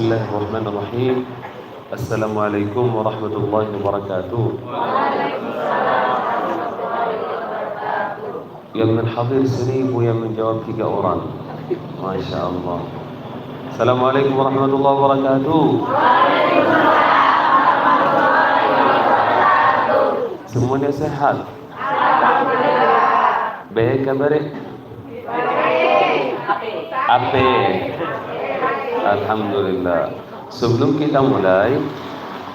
Bismillahirrahmanirrahim. Assalamualaikum warahmatullahi wabarakatuh. Yang menhadir 1000, yang menjawab 3 orang. Masya Allah. Assalamualaikum warahmatullahi wabarakatuh. Semuanya sehat? Baik kabar? Ape. Alhamdulillah. Sebelum kita mulai,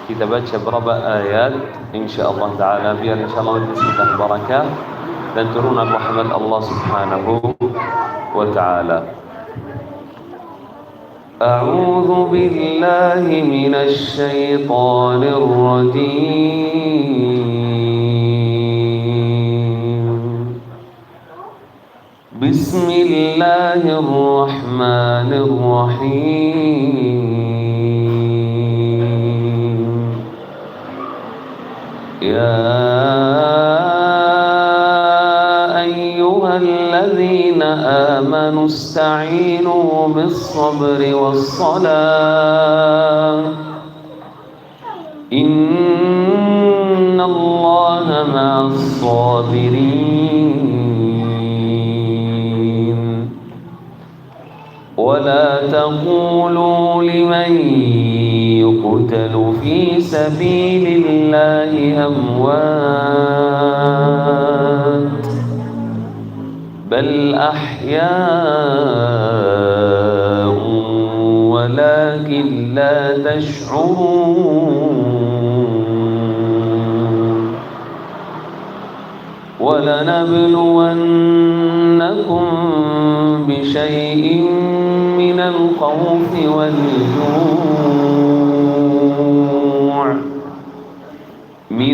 kita baca beberapa ayat insyaallah taala biar insyaallah kita barakah dan turunan rahmat Allah Subhanahu wa taala. A'udzu billahi minasy syaithanir rajim. Bismillahirrahmanirrahim. Ya ayyuhalladzina amanu ista'inu bis-sabri was-salah. Innallaha ma'as-sabirin. ولا تقولوا لمن يقتل في سبيل الله أموات بل أحياء ولكن لا تشعرون ولنبلونكم بشيء من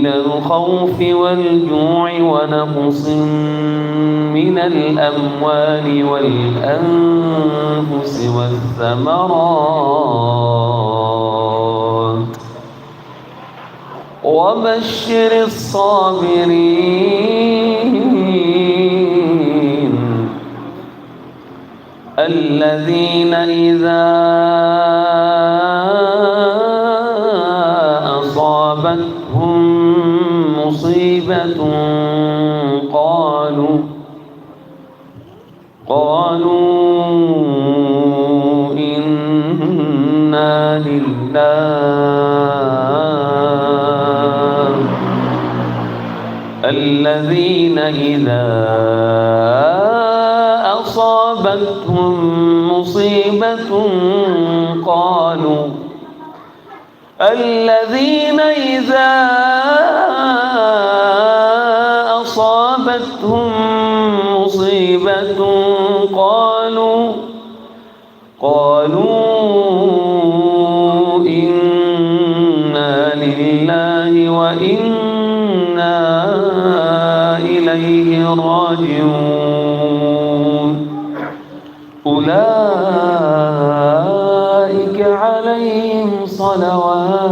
الخوف والجوع ونقص من الأموال والأنفس والثمرات وبشر الصابرين الذين إذا أصابتهم مصيبة قالوا إنا لله الذين إذا أصابتهم مصيبة قالوا الذين إذا أصابتهم مصيبة قالوا إنا لله وإنا إليه راجعون أولئك عليهم صلوات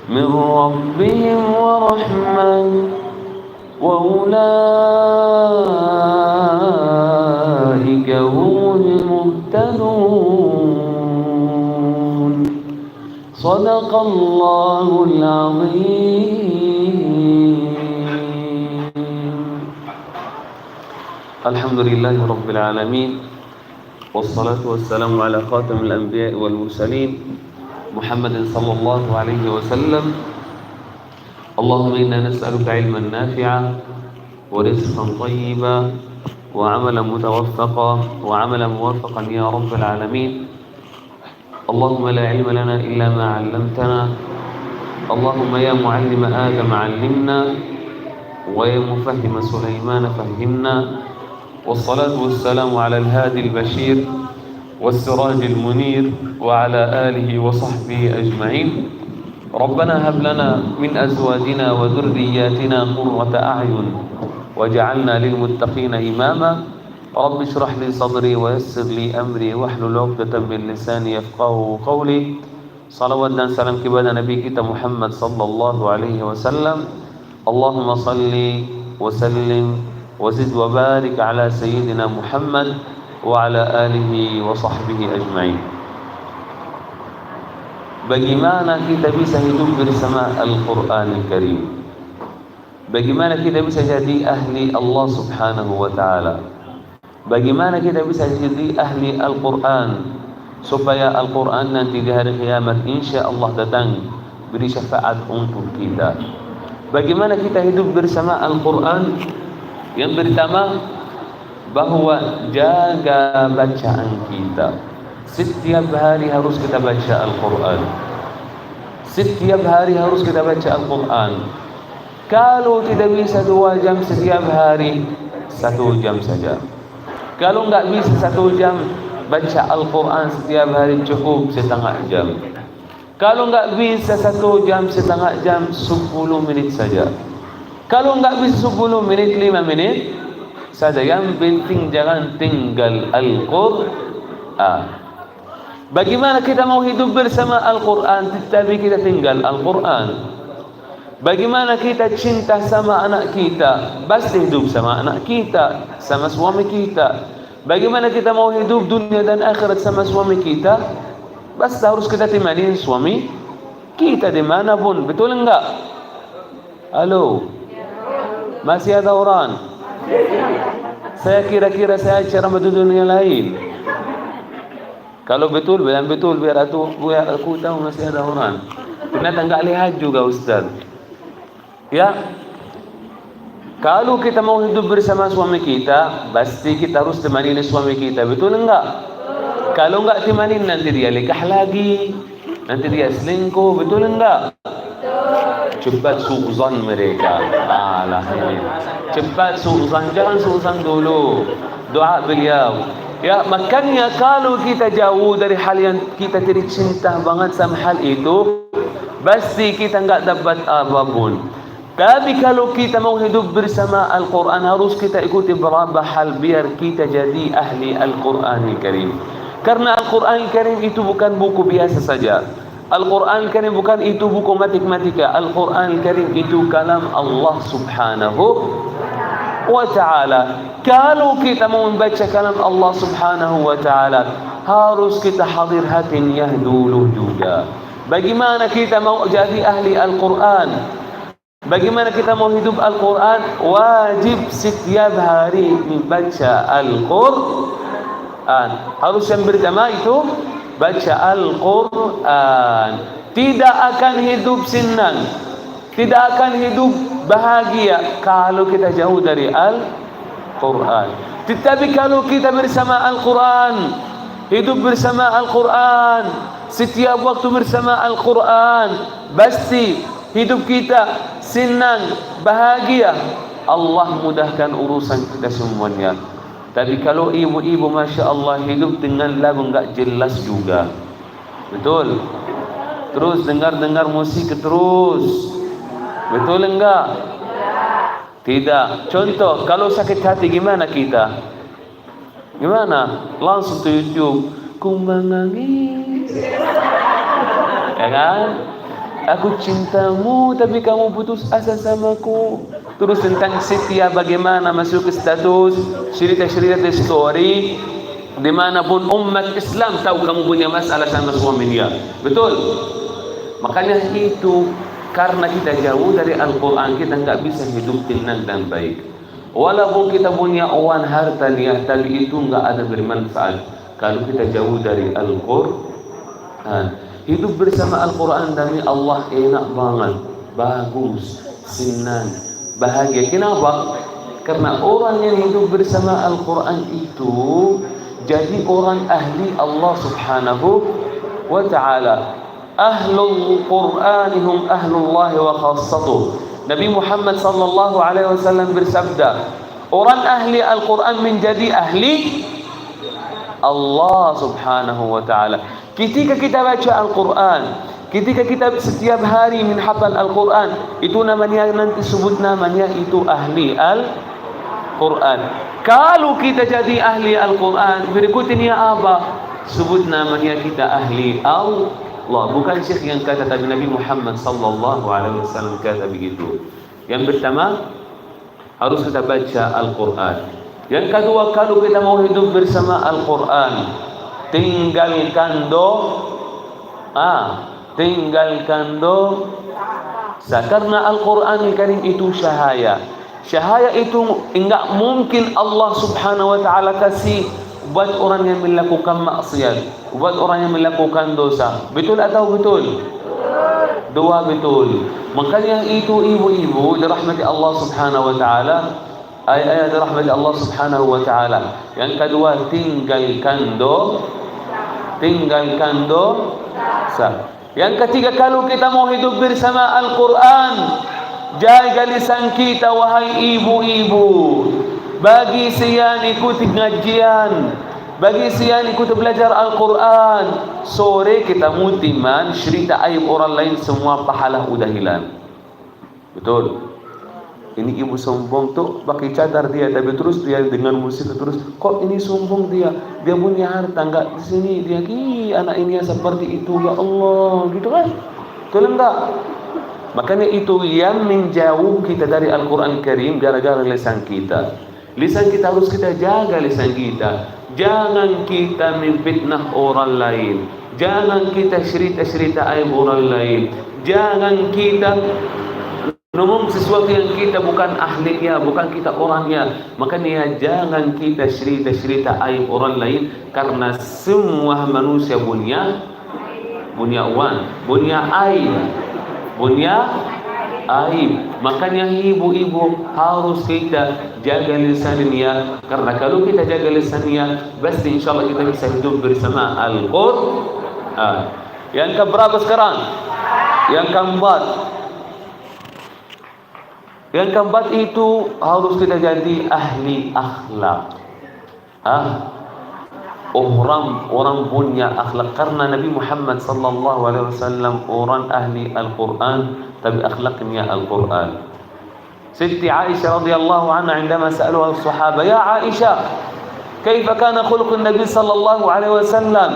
من ربهم ورحمة وأولئك هم المهتدون. صدق الله العظيم. الحمد لله رب العالمين والصلاة والسلام على خاتم الأنبياء والمرسلين محمد صلى الله عليه وسلم. اللهم إنا نسألك علما نافعا ورزقا طيبا وعملا موفقا يا رب العالمين. اللهم لا علم لنا إلا ما علمتنا. اللهم يا معلم آدم علمنا ويا مفهم سليمان فهمنا. والصلاة والسلام على الهادي البشير والسراج المنير وعلى آله وصحبه أجمعين. ربنا هب لنا من أزواجنا وذرياتنا قرة أعين واجعلنا للمتقين إماما. رب اشرح لي صدري ويسر لي أمري واحلل عقدة من لساني يفقهوا قولي. Salawat dan salam kepada Nabi kita Muhammad sallallahu alaihi wasallam. Allahumma salli wa sallim wa zid wa barik ala sayyidina Muhammad wa ala alihi wa sahbihi ajma'in. Bagaimana kita bisa hidup bersama Al-Quran Al-Karim? Bagaimana kita bisa jadi ahli Allah Subhanahu wa ta'ala? Bagaimana kita bisa jadi ahli Al-Quran, supaya Al-Quran nanti di hari kiamat insya Allah datang beri syafaat untuk kita. Bagaimana kita hidup bersama Al-Quran? Yang pertama, bahwa jaga bacaan kita. Setiap hari harus kita baca Al-Quran. Setiap hari harus kita baca Al-Quran. Kalau tidak bisa 2 jam setiap hari, 1 jam saja. Kalau enggak bisa 1 jam, baca Al-Quran setiap hari cukup setengah jam. Kalau enggak bisa 1 jam, setengah jam, 10 menit saja. Kalau enggak bisa 10 menit, 5 menit saja. Yang penting jangan tinggal Al-Quran. Bagaimana kita mau hidup bersama Al-Quran tetapi kita tinggal Al-Quran? Bagaimana kita cinta sama anak kita, pasti hidup sama anak kita, sama suami kita. Bagaimana kita mau hidup dunia dan akhirat sama suami kita, pasti harus kita temani suami kita dimanapun. Betul enggak? Halo? Masih ada orang? Saya kira-kira saya ceramah di dunia lain. Kalau betul, bilang betul biar aku tahu masih ada orang. Ternyata enggak lihat juga Ustaz. Ya, kalau kita mau hidup bersama suami kita, pasti kita harus temani suami kita. Betul enggak? Kalau enggak temani, nanti dia nikah lagi, nanti dia selingkuh. Betul enggak? Cepat suuzan mereka. Alah ini. Cepat suuzan, jangan suuzan dulu. Doa beliau. Ya, makanya kalau kita jauh dari hal yang kita tidak cinta banget sama hal itu, pasti kita enggak dapat apapun. Tapi kalau kita mau hidup bersama Al-Quran, harus kita ikuti beberapa hal biar kita jadi ahli Al-Quran Al-Karim. Karena Al-Quran Al-Karim itu bukan buku biasa saja. Al-Quran Al-Karim bukan itu buku matematika. Al-Quran Al-Karim itu kalam Allah Subhanahu wa ta'ala. Kalau kita mau membaca kalam Allah Subhanahu wa ta'ala, harus kita hadir hatinya dulu juga. Bagaimana kita mau jadi ahli Al-Quran? Bagaimana kita mau hidup Al-Quran? Wajib setiap hari membaca Al-Quran. Harus yang pertama itu baca Al-Quran. Tidak akan hidup senang, tidak akan hidup bahagia kalau kita jauh dari Al-Quran. Tetapi kalau kita bersama Al-Quran, hidup bersama Al-Quran, setiap waktu bersama Al-Quran, pasti hidup kita senang, bahagia. Allah mudahkan urusan kita semuanya. Tapi kalau ibu-ibu Masya Allah hidup dengan lagu enggak jelas juga. Betul? Terus dengar-dengar musik terus. Betul enggak? Tidak. Contoh, kalau sakit hati gimana kita? Gimana? Langsung ke YouTube. Ku menangis. Ya kan? Aku cintamu tapi kamu putus asa samaku. Terus tentang setia bagaimana masuk ke status, cerita-cerita story, dimanapun umat Islam tahu kamu punya masalah sama suaminya. Betul? Makanya itu karena kita jauh dari Al-Quran, kita enggak bisa hidup tenang dan baik. Walaupun kita punya uang harta niat, tapi itu enggak ada bermanfaat kalau kita jauh dari Al-Quran. Hidup bersama Al-Quran demi Allah enak banget, bagus, senang, bahagia. Kenapa? Karena orang yang hidup bersama Al-Quran itu jadi orang ahli Allah Subhanahu wa ta'ala. Ahlul Quran hum ahlullah wa khassatuh. Nabi Muhammad sallallahu alaihi wasallam bersabda, orang ahli Al-Quran menjadi ahli Allah Subhanahu wa ta'ala. Ketika kita baca Al-Quran, ketika kita setiap hari menghafal Al-Quran, itu namanya, nanti sebut namanya itu ahli Al-Quran. Kalau kita jadi ahli Al-Quran, berikutnya apa? Sebut namanya kita ahli Al-Quran. Allah. Bukan syekh yang kata, tapi Nabi Muhammad sallallahu alaihi wasallam kata begitu. Yang pertama, harus kita baca Al-Quran. Yang kedua, kalau kita mau hidup bersama Al-Quran, tinggalkan dosa. Karena Al-Quran Al-Karim itu cahaya. Cahaya itu enggak mungkin Allah subhanahu wa ta'ala kasih buat orang yang melakukan maksiat, buat orang yang melakukan dosa. Betul atau betul? Dua betul. Makanya itu ibu-ibu dirahmati Allah subhanahu wa ta'ala, ayat dirahmati Allah subhanahu wa ta'ala. Yang kedua, tinggalkan dosa. Yang ketiga, kalau kita mau hidup bersama Al-Quran, jaga lisan kita wahai ibu-ibu. Bagi siang ikuti ngajian, bagi siang ikuti belajar Al-Quran, sore kita mutiman cerita aib orang lain, semua pahala udah hilang. Betul. Ini ibu sombong tuh pakai cadar dia, tapi terus dia dengan musik terus, kok ini sombong dia punya harta enggak di sini, dia anak ini yang seperti itu, ya Allah, gitu kan? Betul enggak? Makanya itu yang menjauh kita dari Al-Quran Karim gara-gara lisan kita. Lisan kita harus kita jaga, lisan kita. Jangan kita memfitnah orang lain. Jangan kita cerita-cerita aib orang lain. Jangan kita ngomong sesuatu yang kita bukan ahlinya, bukan kita orangnya. Makanya jangan kita cerita-cerita aib orang lain, karena semua manusia punya aib. Makanya ibu-ibu harus kita jaga lisannya, karena kalau kita jaga lisannya, pasti insyaallah kita bisa hidup bersama Al-Quran. Yang keberapa sekarang? Yang keempat itu harus kita jadi ahli akhlak. Orang punya akhlak, karena Nabi Muhammad sallallahu alaihi wasallam orang ahli Al-Quran, tapi akhlaknya Al-Quran. Siti Aisyah radhiyallahu anha عندما سألوها الصحابة يا عائشة كيف كان خلق النبي صلى الله عليه وسلم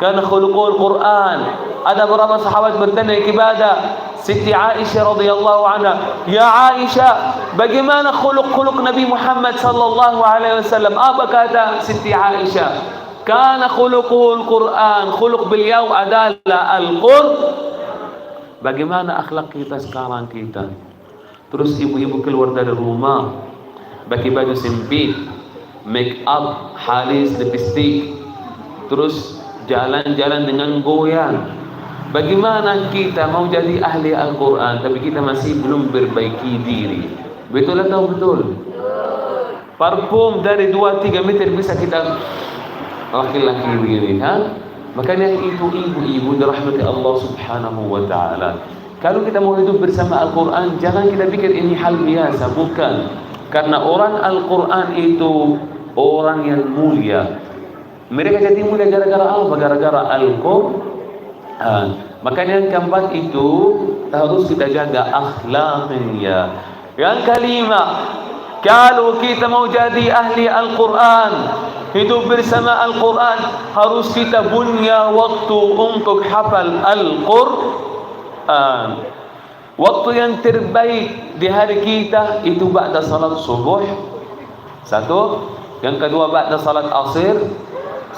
كان خلقه القرآن. Ada beberapa sahabat bertanya kepada Siti Aisyah radhiyallahu anha, ya Aisyah, bagaimana khuluq Nabi Muhammad sallallahu alaihi wasallam? Apa kata Siti Aisyah? Kana khuluquhul Quran, khuluq beliau adalah Al-Quran. Bagaimana akhlak kita sekarang kita? Terus ibu-ibu keluar dari rumah pakai baju sempit, make up, halis, lipstick, terus jalan-jalan dengan goyang. Bagaimana kita mau jadi ahli Al-Quran, tapi kita masih belum perbaiki diri? Betul atau betul? Parfum dari 2-3 meter bisa kita laki-laki begini, Makanya itu ibu-ibu dirahmati Allah subhanahu wa ta'ala. Kalau kita mau hidup bersama Al-Quran, jangan kita pikir ini hal biasa, bukan. Karena orang Al-Quran itu orang yang mulia. Mereka jadi mulia gara-gara apa? Gara-gara Al-Quran. Makanya yang keempat itu harus kita jaga akhlaknya. Yang kelima, kalau kita mau jadi ahli Al-Quran, hidup bersama Al-Quran, harus kita punya waktu untuk hafal Al-Quran. Waktu yang terbaik di hari kita itu ba'da salat subuh. Satu. Yang kedua ba'da salat asir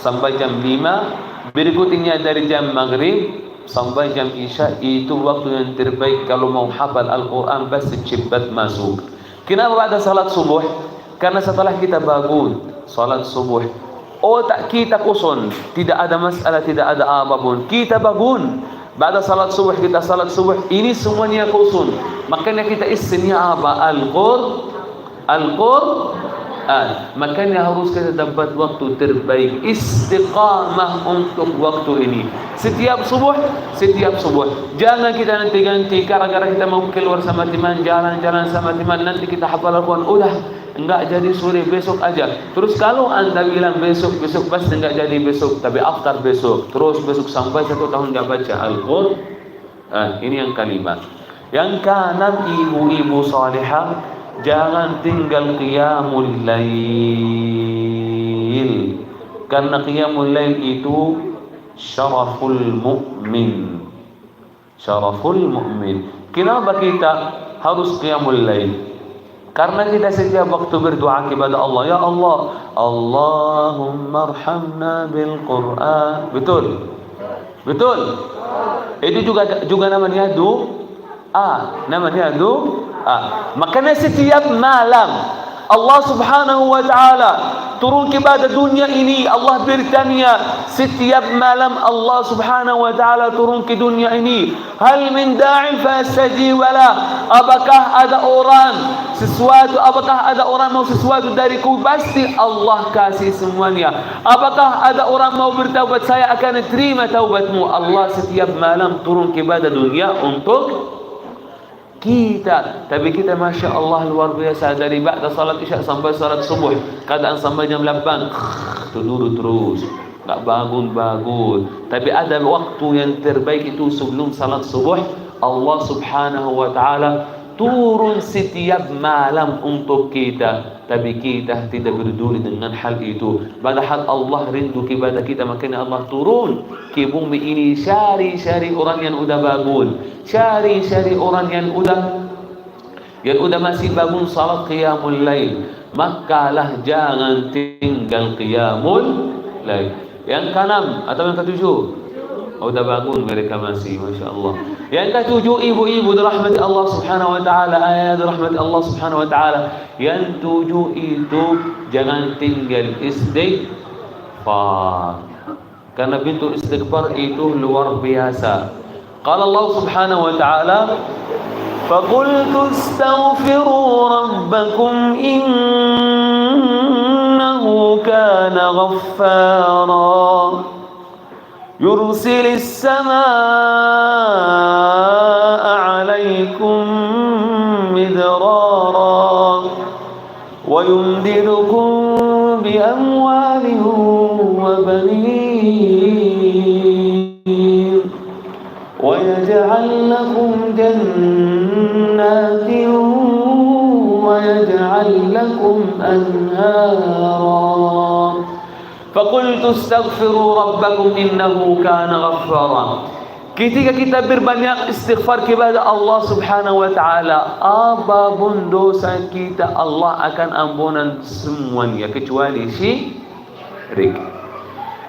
sampai jam 5. Berikutnya dari jam maghrib sampai jam isya. Itu waktu yang terbaik kalau mau hafal Al-Quran, pasti cepat masuk. Kenapa ba'da salat subuh? Karena setelah kita bangun salat subuh, otak kita kosong, tidak ada masalah, tidak ada apapun. Kita bangun pada salat subuh, kita salat subuh, ini semuanya kosong. Makanya kita isinya apa? Al-Quran. Makanya harus kita dapat waktu terbaik, istiqamah untuk waktu ini. Setiap subuh. Jangan kita nanti ganti gara-gara kita mau keluar sama teman, jalan-jalan sama teman, nanti kita hafal Al-Quran, udah enggak jadi sore, besok aja. Terus kalau anda bilang besok pasti enggak jadi besok, tapi after besok, terus besok sampai 1 tahun enggak baca Al-Quran. Ini yang kelima. Yang keenam, ibu-ibu salihah, jangan tinggal qiyamul lail. Karena qiyamul lail itu syaraful mu'min. Syaraful mu'min. Kenapa kita harus qiyamul lail? Karena kita setiap waktu berdoa kepada Allah, ya Allah, Allahumma arhamna bil Quran. Betul? Betul? Itu juga namanya doa. Namanya doa. Makanya setiap malam Allah Subhanahu wa ta'ala turun kepada dunia ini. Allah bertanya setiap malam, Allah Subhanahu wa ta'ala turun ke dunia ini, hal min da'in fastajib lah. Apakah ada orang mau sesuatu dariku? Pasti Allah kasih semuanya. Apakah ada orang mau bertaubat? Saya akan terima taubatmu. Allah setiap malam turun kepada dunia untuk kita. Tapi kita Masya Allah luar biasa, dari ba'da salat isya sampai salat subuh, keadaan sampai jam 8 tidur terus, gak bangun-bangun. Tapi ada waktu yang terbaik itu sebelum salat subuh. Allah Subhanahu wa ta'ala turun setiap malam untuk kita, tapi kita tidak peduli dengan hal itu. Padahal Allah rindu kepada kita, makanya Allah turun ke bumi ini, cari orang yang udah bangun, cari orang yang udah masih bangun salat qiyamul lail. Makalah jangan tinggal qiyamul lail. Yang keenam atau yang ketujuh? Udah bangun mereka masih, Masya Allah. Yang ketujuh, ibu-ibu dirahmati Allah Subhanahu wa ta'ala, ayat dirahmati Allah Subhanahu wa ta'ala. Yang tujuh itu jangan tinggal istighfar, karena pintu istighfar itu luar biasa. Qala Allah Subhanahu wa ta'ala, فَقُلْتُ اسْتَغْفِرُوا رَبَّكُمْ إِنَّهُ كَانَ غَفَّارًا يُرْسِلِ السَّمَاءَ عَلَيْكُمْ مِدْرَارًا وَيُمْدِدْكُمْ بِأَمْوَالٍ وَبَنِينَ وَيَجْعَلْ لَكُمْ جَنَّاتٍ وَيَجْعَلْ لَكُمْ أَنْهَارًا فَقُلْتُ اسْتَغْفِرُوا رَبَّكُمْ إِنَّهُ كَانَ غَفَّارًا. Ketika kita berbanyak istighfar kepada Allah Subhanahu wa ta'ala, apapun dosa kita Allah akan ampunan semuanya kecuali syirik.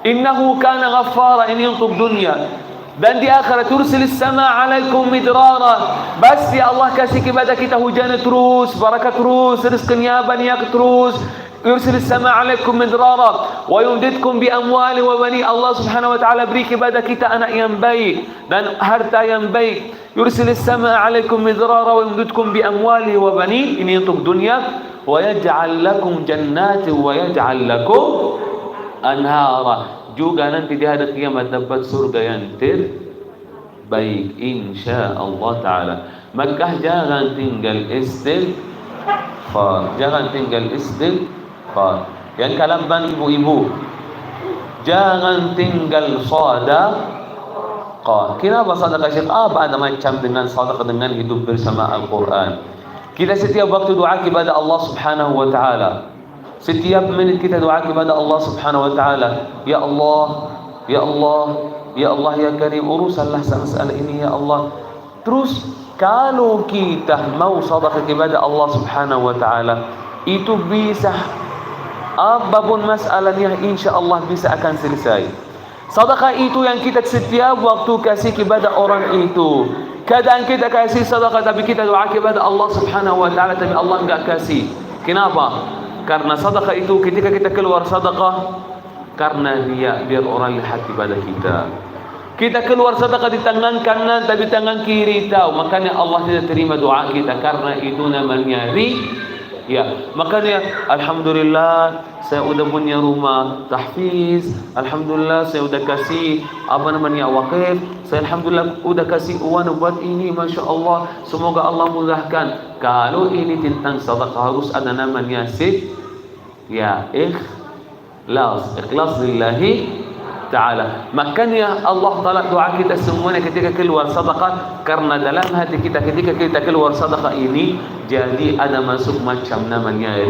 Innahu kana ghaffara, ini untuk dunia. Dan di akhirat, tursilis sama alaikum midrara, pasti Allah kasih kepada kita hujan terus, barakat terus, rezekinya banyak terus. Yursilis sama alaikum midrara wa yumdidkum bi amwali wa bani. Allah Subhanahu wa ta'ala beri kepada kita anak yang baik dan harta yang baik. Yursilis sama alaikum midrara wa yumdidkum bi amwali wa bani, ini untuk dunia. Wa yaj'al lakum jannati wa yaj'al lakum anhara, juga nanti di hari kiamat dapat surga yang terbaik insyaallah taala. Maka jangan tinggal istighfar, jangan tinggal istighfar. Yang ke-8, ibu-ibu, jangan tinggal sedekah. Kenapa sedekah, Syekh? Apa ada macam dengan sedekah dengan hidup bersama Al-Quran? Kita setiap waktu doa kepada Allah Subhanahu wa ta'ala. Setiap menit kita doa kepada Allah Subhanahu wa ta'ala. Ya Allah, ya Allah, ya Allah, ya Karim, uruskanlah masalah ini ya Allah. Terus kalau kita mau sedekah kepada Allah Subhanahu wa ta'ala, itu bisa, apapun masalahnya insya-Allah bisa akan selesai. Sedekah itu yang kita setiap waktu kasih kepada orang itu. Kadang kita kasih sedekah tapi kita doa kepada Allah Subhanahu wa ta'ala tapi Allah enggak kasih. Kenapa? Karena sedekah itu ketika kita keluar sedekah karena biar orang lihat kepada kita. Kita keluar sedekah di tangan kanan tapi tangan kiri tahu, makanya Allah tidak terima doa kita karena itu namanya ya. Makanya alhamdulillah saya udah punya rumah tahfiz, alhamdulillah saya udah kasih wakif, saya alhamdulillah udah kasih uang buat ini, Masya Allah, semoga Allah mudahkan. Kalau ini tentang sedekah harus ada namanya ya ikhlas lillahi ta'ala. Makanya Allah Ta'ala doa kita semuanya ketika keluar sedekah, karena dalam hati kita ketika kita keluar sedekah ini jadi ada masuk macam namanya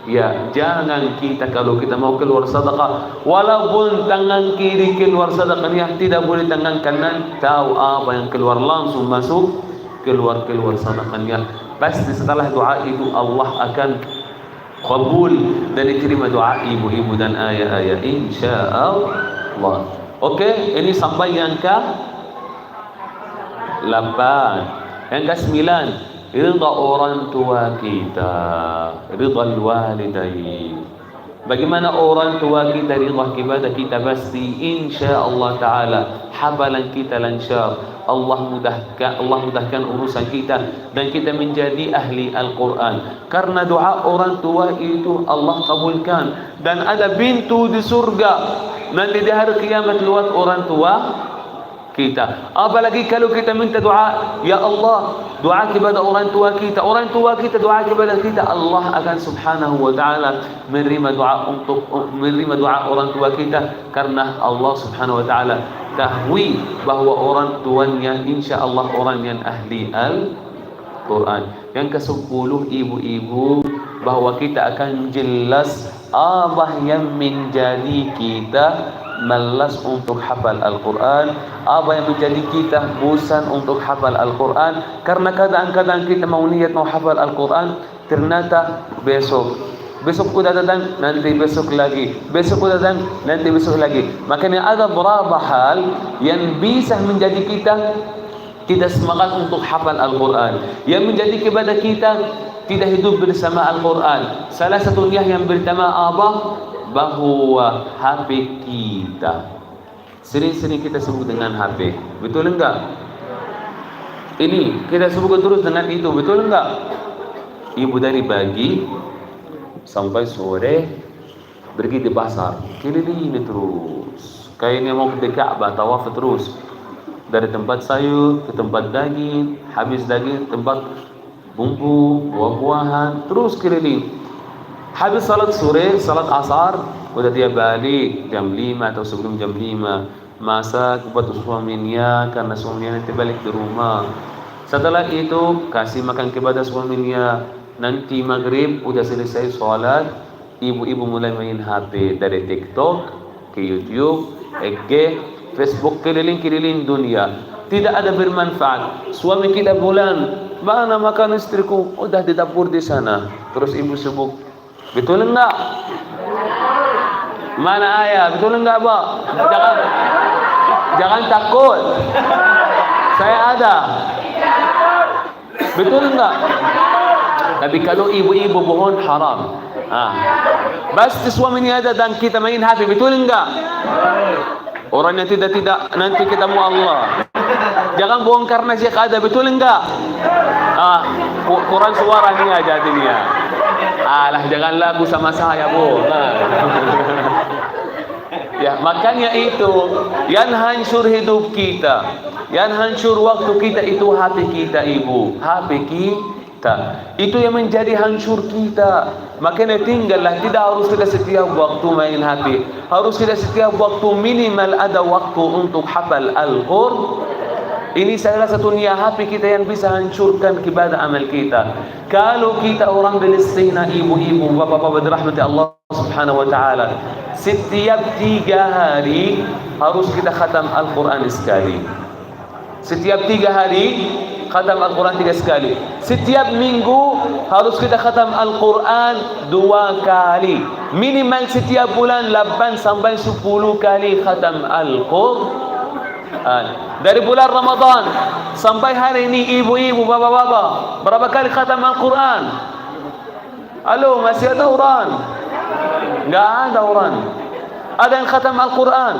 Ya, jangan kita kalau kita mau keluar sedekah, walaupun tangan kiri keluar sedekahnya, tidak boleh tangan kanan tahu apa yang keluar, langsung masuk keluar sedekahnya. Pasti setelah doa itu Allah akan kabul dan diterima doa ibu-ibu dan ayah-ayah insyaallah. Oke, ini sampai yang ke-8. Yang ke-9, ridha orang tua kita, ridha walidain. Bagaimana orang tua kita ridha kepada kita, pasti insyaallah taala hafalan kita lancar. Allah mudahkan urusan kita dan kita menjadi ahli Al-Quran. Karena doa orang tua itu Allah kabulkan, dan ada pintu di surga nanti di hari kiamat lewat orang tua kita. Apalagi kalau kita minta doa, ya Allah, doa kepada orang tua kita doa kepada kita, Allah akan subhanahu wa ta'ala menerima doa orang tua kita, karena Allah subhanahu wa ta'ala tahu bahwa orang tuanya insyaallah orang yang ahli Al-Quran. Yang ke-10, ibu-ibu, bahwa kita akan jelas apa yang menjadi kita malas untuk hafal Al-Quran, apa yang menjadi kita bosan untuk hafal Al-Quran. Karena kadang-kadang kita mau niat mau hafal Al-Quran, ternyata besok udah datang, nanti besok lagi, besok udah datang, nanti besok lagi. Makanya ada beberapa hal yang bisa menjadi kita semangat untuk hafal Al-Quran, yang menjadi kepada kita tidak hidup bersama Al-Quran. Salah satunya yang pertama apa? Bahwa HP kita sering-sering kita sebut dengan HP, betul enggak? Ini kita sebut terus dengan itu, betul enggak? Ibu dari pagi sampai sore pergi di pasar, keliling terus, kayaknya mau ke Ka'bah, tawaf terus, dari tempat sayur ke tempat daging, habis daging tempat bumbu, buah-buahan, terus keliling. Habis salat sore, salat asar, udah dia balik jam 5 atau sebelum jam 5, masak buat suaminya karena suaminya nanti balik di rumah. Setelah itu kasih makan kepada suaminya. Nanti maghrib udah selesai salat, ibu-ibu mulai main HP, dari TikTok ke YouTube, ke Facebook, keliling-keliling dunia. Tidak ada bermanfaat. Suami kita bulan, mana makan istriku? Udah di dapur di sana. Terus ibu sibuk. Betul enggak? Mana ayah? Betul enggak, Pak? Jangan takut. Saya ada. Betul enggak? Tapi kalau ibu-ibu bohong haram. Pasti suaminya ada dan kita main HP, betul enggak? Orang yang tidak nanti ketemu Allah. Jangan bohong karena Syekh ada, betul enggak? Quran suaranya jadinya. Alah, jangan lagu sama saya, Bu. Ya, makanya itu yang hancur hidup kita, yang hancur waktu kita itu HP kita, ibu. HP kita itu yang menjadi hancur kita. Makanya tinggallah, tidak harus kita setiap waktu main HP, harus kita setiap waktu minimal ada waktu untuk hafal Al-Quran. Ini salah satunya HP kita yang bisa hancurkan ibadah amal kita. Kalau kita orang Palestina, ibu-ibu, bapak-bapak dirahmati Allah subhanahu wa ta'ala, setiap 3 hari harus kita khatam Al-Quran sekali. Setiap 3 hari khatam Al-Quran 3 sekali. Setiap minggu harus kita khatam Al-Quran 2 kali. Minimal setiap bulan 8 sampai 10 kali khatam Al-Quran. Dari bulan Ramadan sampai hari ini, ibu-ibu, bapak-bapak, berapa kali khatam Al-Quran? Halo, masih ada orang? Enggak ada orang. Ada yang khatam Al-Quran?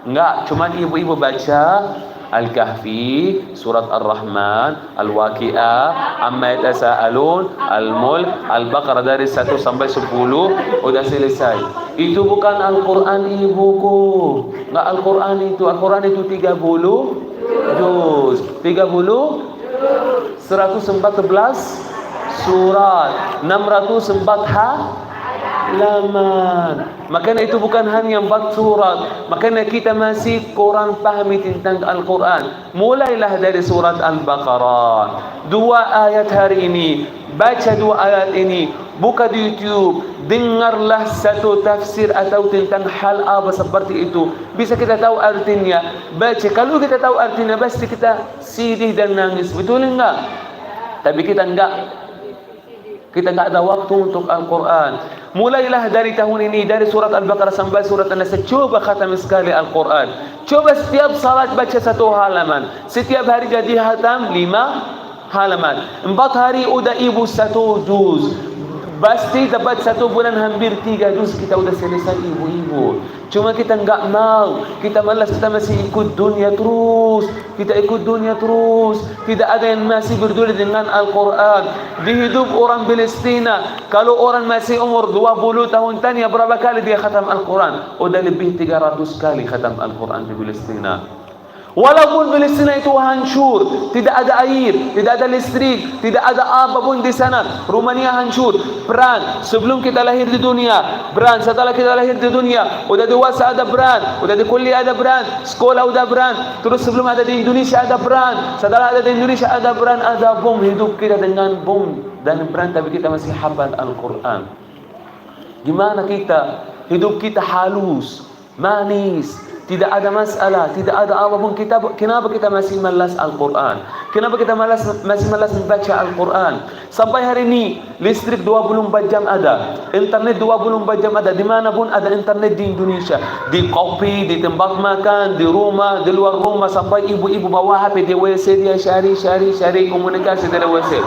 Enggak, cuma ibu-ibu baca Al-Kahfi, Surat Ar-Rahman, Al-Waqi'ah, Amma Yatasa'alun, Al-Mulk, Al-Baqarah dari 1 sampai 10, udah selesai. Itu bukan Al-Quran, ibuku. Enggak Al-Quran itu. Al-Quran itu 30 juz. 30 114 surat, 604 halaman. Makanya itu bukan hanya 4 surat. Makanya kita masih kurang pahami tentang Al-Quran. Mulailah dari surat Al-Baqarah, 2 ayat hari ini, baca 2 ayat ini, buka di YouTube, dengarlah satu tafsir atau tentang hal apa seperti itu. Bisa kita tahu artinya, baca. Kalau kita tahu artinya, pasti kita sedih dan nangis, betul enggak? Tapi kita enggak ada waktu untuk Al-Quran. Mulailah dari tahun ini, dari surat Al-Baqarah sampai surat An-Nas, coba khatam sekali Al-Quran. Coba setiap salat baca satu halaman. Setiap hari jadi khatam 5 halaman. 4 hari udah ibu satu juz. Pasti dapat 1 bulan hampir 3 juz kita udah selesai ibu-ibu. Cuma kita enggak mau, kita malas, kita masih ikut dunia terus. Kita ikut dunia terus. Tidak ada yang masih berduli dengan Al-Quran. Di hidup orang Palestina, kalau orang masih umur 20 tahun tanya berapa kali dia khatam Al-Quran? Udah lebih 300 kali khatam Al-Quran di Palestina. Walaupun Palestina itu hancur, tidak ada air, tidak ada listrik, tidak ada apapun di sana. Rumania hancur, perang. Sebelum kita lahir di dunia, perang. Setelah kita lahir di dunia, udah dewasa ada perang, udah di kuliah ada perang, sekolah udah perang. Terus sebelum ada di Indonesia ada perang, setelah ada di Indonesia ada perang, ada bom. Hidup kita dengan bom dan perang, tapi kita masih hafal Al-Quran. Gimana kita? Hidup kita halus, manis, tidak ada masalah, tidak ada apapun. Kenapa kita masih malas Al-Quran? Kenapa kita masih malas membaca Al-Quran? Sampai hari ini listrik 24 jam ada, internet 24 jam ada, dimanapun ada internet di Indonesia. Di kopi, di tempat makan, di rumah, di luar rumah. Sampai ibu-ibu bawa HP di WC, dia cari komunikasi dari WC.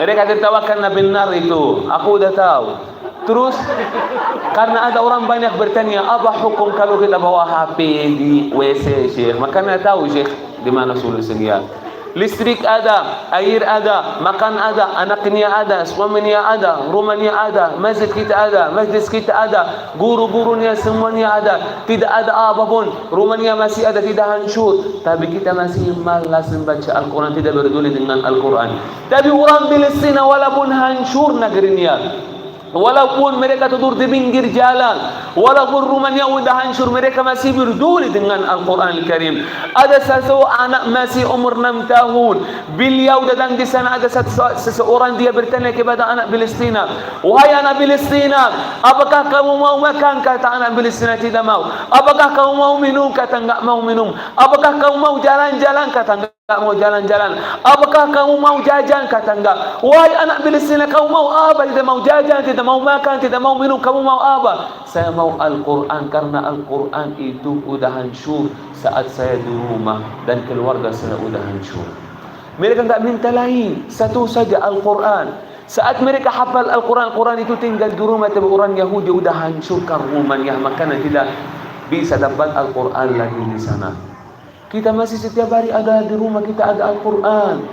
Mereka tertawakan benar itu, aku udah tahu. Terus karena ada orang banyak bertanya, apa hukum kalau kita bawa HP di WC, Syekh? Makanya tahu, Syekh, di mana solusinya. Listrik ada, air ada, makan ada, anaknya ada, suaminya ada, rumahnya ada, masjid kita ada, majlis kita ada, guru-gurunya semuanya ada. Tidak ada apapun, rumahnya masih ada, tidak hancur. Tapi kita masih malas membaca Al-Quran, tidak berduli dengan Al-Quran. Tapi orang Palestina walaupun hancur negerinya, walaupun mereka tidur di pinggir jalan, walaupun rumahnya udah hancur, mereka masih berduli dengan Al-Quran Al-Karim. Ada satu anak masih umur 6 tahun, beliau datang di sana. Ada seseorang, dia bertanya kepada anak Palestina, wahai anak Palestina, apakah kamu mau makan? Kata anak Palestina, tidak mau. Apakah kamu mau minum? Kata enggak mau minum. Apakah kamu mau jalan-jalan? Kata enggak mau jalan-jalan. Apakah kamu mau jajan? Kata enggak. Wahai anak Palestina, kamu mau apa? Tidak mau jajan, tidak mau makan, tidak mau minum. Kamu mau apa? Saya mau Al-Quran, karena Al-Quran itu udah hancur saat saya di rumah dan keluarga saya udah hancur. Mereka enggak minta lain, satu saja Al-Quran. Saat mereka hafal Al-Quran, Quran itu tinggal di rumah, tapi orang Yahudi udah hancurkan rumahnya, makanya tidak bisa dapat Al-Quran lagi di sana. Kita masih setiap hari ada di rumah kita ada Al-Quran,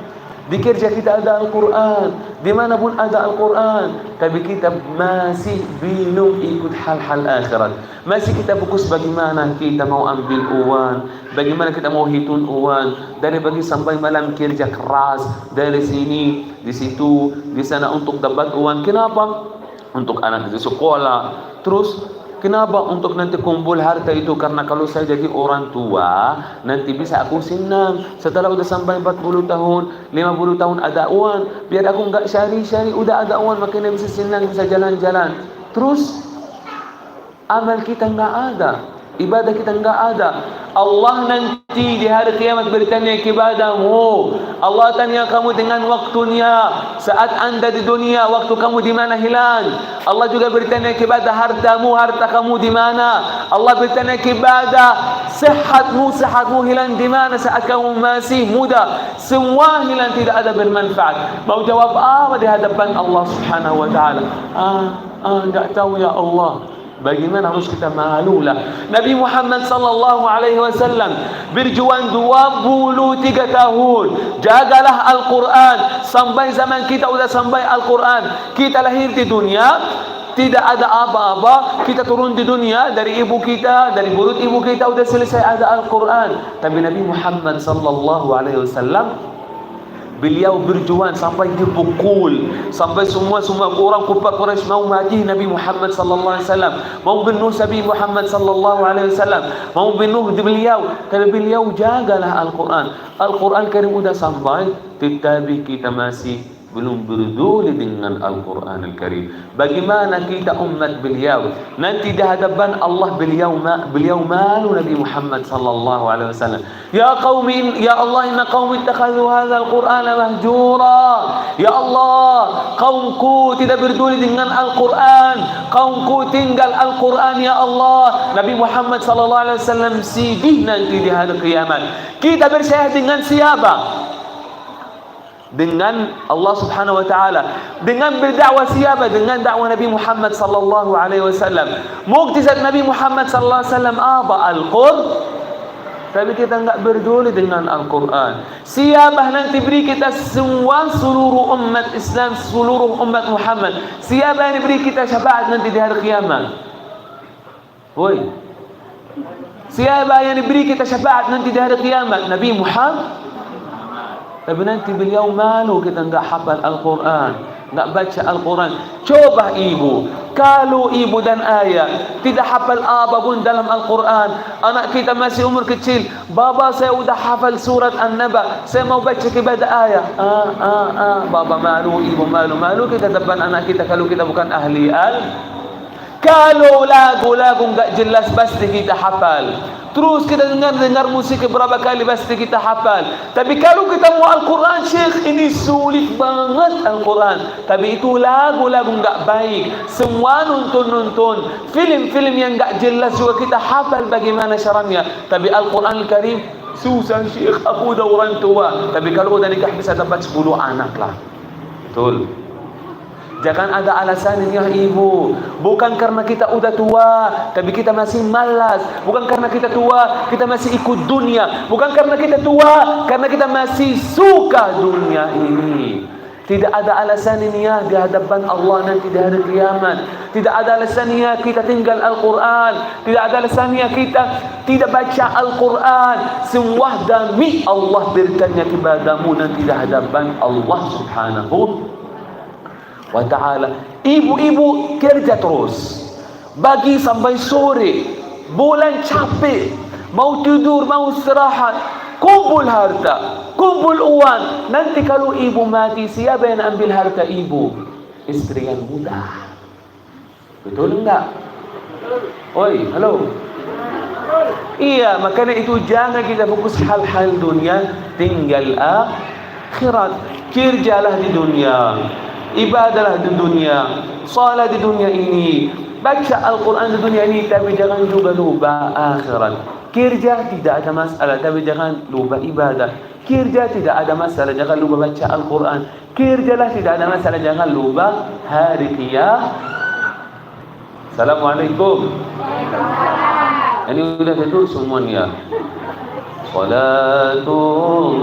di kerja kita ada Al-Quran, dimanapun ada Al-Quran. Tapi kita masih belum ikut hal-hal akhirat. Masih kita fokus bagaimana kita mau ambil uang, bagaimana kita mau hitung uang, dari pagi sampai malam kerja keras, dari sini, di situ, di sana untuk dapat uang. Kenapa? Untuk anak di sekolah. Terus kenapa? Untuk nanti kumpul harta itu. Karena kalau saya jadi orang tua, nanti bisa aku senang. Setelah udah sampai 40 tahun, 50 tahun ada uang, biar aku enggak syari-syari, udah ada uang, makanya bisa senang, bisa jalan-jalan. Terus amal kita enggak ada, ibadah kita enggak ada. Allah nanti di hari kiamat bertanya kepadamu. Allah tanya kamu dengan waktunya. Saat anda di dunia, waktu kamu di mana hilang? Allah juga bertanya kepada hartamu, harta kamu di mana? Allah bertanya kepada sehatmu hilang di mana saat kamu masih muda? Semua hilang, tidak ada bermanfaat. Mau jawab apa di hadapan Allah Subhanahu wa taala? Enggak tahu ya Allah. Bagaimana harus kita malulah. Nabi Muhammad sallallahu alaihi wasallam berjuang 23 tahun. Jagalah Al-Quran sampai zaman kita udah sampai Al-Quran. Kita lahir di dunia, tidak ada apa-apa. Kita turun di dunia dari ibu kita, dari perut ibu kita udah selesai ada Al-Quran. Tapi Nabi Muhammad sallallahu alaihi wasallam, beliau berjuang sampai dipukul, sampai semua orang kufar Quraisy mau mati Nabi Muhammad sallallahu alaihi wasallam, mau bunuh Nabi Muhammad sallallahu alaihi wasallam, mau bunuh beliau. Tapi beliau jagalah Al-Quran. Al-Quran Karim udah sampai, tetapi kita masih belum berduli dengan Al-Quran Al-Karim. Bagaimana kita umat beliau nanti di hadapan Allah, beliau malu Nabi Muhammad sallallahu alaihi wasallam. Ya qaumi, ya Allah, inna qaumi ittakhadhu hadzal Qur'ana mahjura. Ya Allah, kaumku tidak berduli dengan Al-Quran, kaumku tinggal Al-Quran ya Allah. Nabi Muhammad sallallahu alaihi wasallam sedih nanti di hari kiamat. Kita bersyahid dengan siapa? Dengan Allah Subhanahu wa taala. Dengan berdakwah siapa? Dengan dakwah Nabi Muhammad sallallahu alaihi wasallam. Mukjizat Nabi Muhammad sallallahu alaihi wasallam apa? Al-Qur'an. Tapi kita enggak berduli dengan Al-Quran. Siapa nanti beri kita semua, seluruh umat Islam, seluruh umat Muhammad? Siapa yang beri kita syafaat nanti di hari kiamat? Woi. Siapa yang diberi kita syafaat nanti di hari kiamat? Nabi Muhammad. Tapi nanti beliau malu kita enggak hafal Al-Quran, enggak baca Al-Quran. Coba ibu, kalau ibu dan ayah tidak hafal apapun dalam Al-Quran, anak kita masih umur kecil, baba saya udah hafal surat An-Naba, saya mau baca kepada ayah. Baba malu, ibu malu kita depan anak kita kalau kita bukan ahli Kalau lagu-lagu enggak jelas pasti kita hafal. Terus kita dengar musik berapa kali pasti kita hafal. Tapi kalau kita mau Al-Quran, Syekh, ini sulit banget Al-Quran. Tapi itu lagu-lagu enggak baik. Semua nonton film-film yang enggak jelas juga kita hafal bagaimana caranya. Tapi Al-Quran Al-Karim susah, Syekh, aku udah orang tua. Tapi kalau udah nikah bisa dapat 10 anak lah. Betul. Jangan ada alasan ya ibu. Bukan karena kita udah tua, tapi kita masih malas. Bukan karena kita tua, kita masih ikut dunia. Bukan karena kita tua, karena kita masih suka dunia ini. Tidak ada alasan ini ya di hadapan Allah nanti di hari kiamat. Tidak ada alasan ya kita tinggal Al-Quran. Tidak ada alasan ya kita tidak baca Al-Quran. Semua demi Allah bertanya kepadamu nanti di hadapan Allah Subhanahu wa ta'ala. Ibu-ibu kerja terus, pagi sampai sore, bulan capek, mau tidur, mau istirahat, kumpul harta, kumpul uang. Nanti kalau ibu mati, siapa yang ambil harta ibu? Istri yang muda. Betul enggak? Oi, halo. Iya, makanya itu jangan kita fokus hal-hal dunia, tinggal akhirat. Kerjalah di dunia, ibadahlah di dunia, salat di dunia ini, baca Al-Quran di dunia ini, tapi jangan juga lupa akhirat. Kerja tidak ada masalah, tapi jangan lupa ibadah. Kerja tidak ada masalah, jangan lupa baca Al-Quran. Kerjalah tidak ada masalah, jangan lupa hari kiamat. Assalamualaikum. Ini sudah tidur semuanya. Salatullah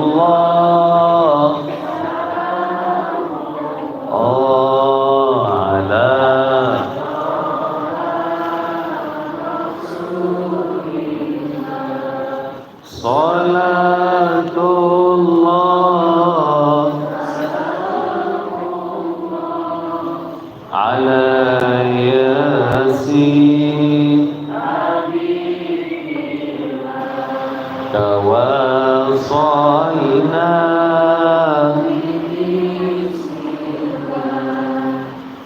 Salatullah ala Yasin tawasalna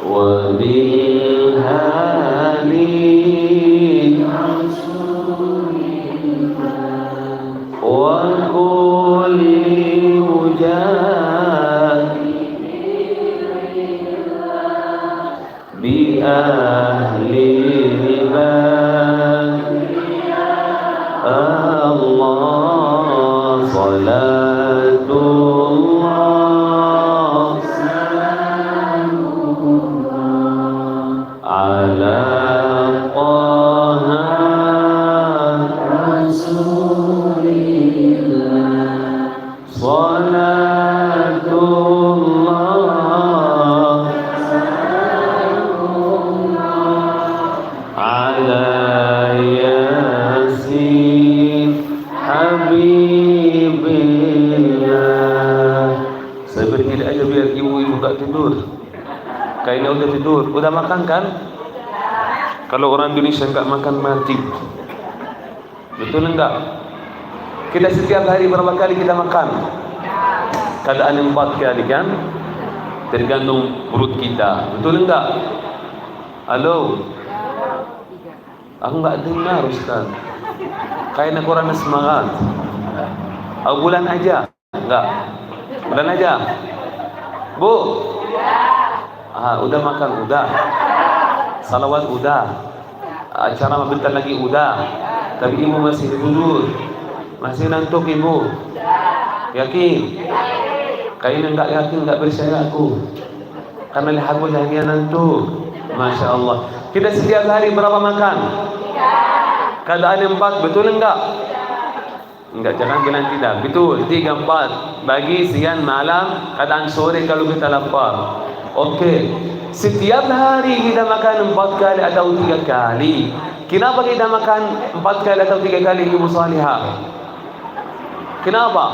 wa bilhali وكل مجاهد بأهل الباب الله صلاة الله على طه Salatullah ala Yasin Habibillah. Saya beri aja biar ibu-ibu tak tidur. Kayaknya udah tidur. Udah makan kan? Kalau orang Indonesia enggak makan mati. Betul enggak? Kita setiap hari berapa kali kita makan? Keadaan 4 kali kan? tergantung perut kita. Betul enggak? Halo? Aku enggak dengar Ustaz. Kayaknya kurang semangat. Bulan aja? Enggak. Bulan aja? Bu? Udah makan? Udah. Salawat? Udah. Acara bentar lagi? Udah. Tapi ibu masih tidur. Masih ngantuk ibu? Yakin? Kayaknya enggak yakin, enggak percaya aku. Karena lihat wajahnya ngantuk. Masya Allah. Kita setiap hari berapa makan? Keadaan 4, betul enggak? Enggak, jangan bilang tidak. Betul, 3, 4. Pagi, siang, malam, kadang sore kalau kita lapar. Oke. Setiap hari kita makan 4 kali atau 3 kali. Kenapa kita makan 4 kali atau 3 kali, Ibu Salihah? Kenapa?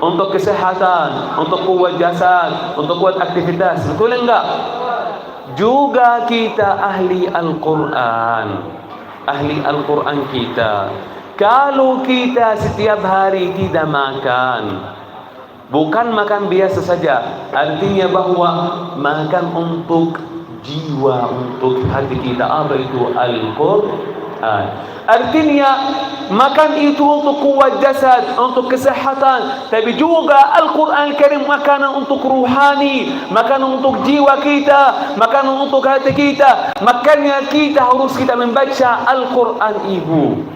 Untuk kesehatan, untuk kuat jasad, untuk kuat aktivitas. Betul enggak? Juga kita ahli Al-Quran. Ahli Al-Quran kita. Kalau kita setiap hari tidak makan, bukan makan biasa saja, artinya bahwa makan untuk jiwa, untuk hati kita. Apa itu Al-Quran? Artinya makan itu untuk kuat jasad, untuk kesehatan, tapi juga Al-Quran Al-Karim makanan untuk ruhani, makanan untuk jiwa kita, makanan untuk hati kita. Makanya kita harus membaca Al-Quran, Ibu.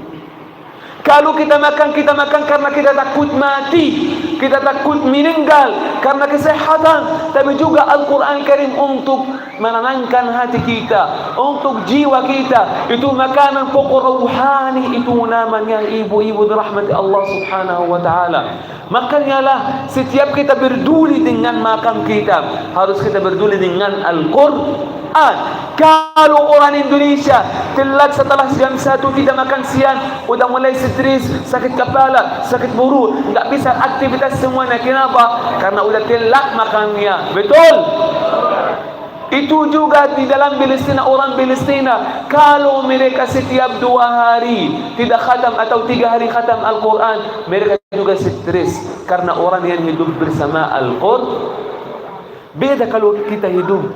Kalau kita makan karena kita takut mati, kita takut meninggal karena kesehatan, tapi juga Al-Quran Karim untuk menenangkan hati kita, untuk jiwa kita. Itu makanan pokok rohani, itu namanya ibu-ibu dirahmati Allah Subhanahu wa ta'ala. Makanya lah setiap kita berduli dengan makan kita, harus kita berduli dengan Al-Quran. Kalau orang Indonesia telat setelah jam 1 tidak makan siang, udah mulai stres, sakit kepala, sakit perut, nggak bisa aktivitas semuanya. Kenapa? Karena udah telat makannya. Betul? Itu juga di dalam Palestina, orang Palestina, kalau mereka setiap 2 hari tidak khatam atau 3 hari khatam Al-Quran, mereka juga stres karena orang yang hidup bersama Al-Quran. Beda kalau kita hidup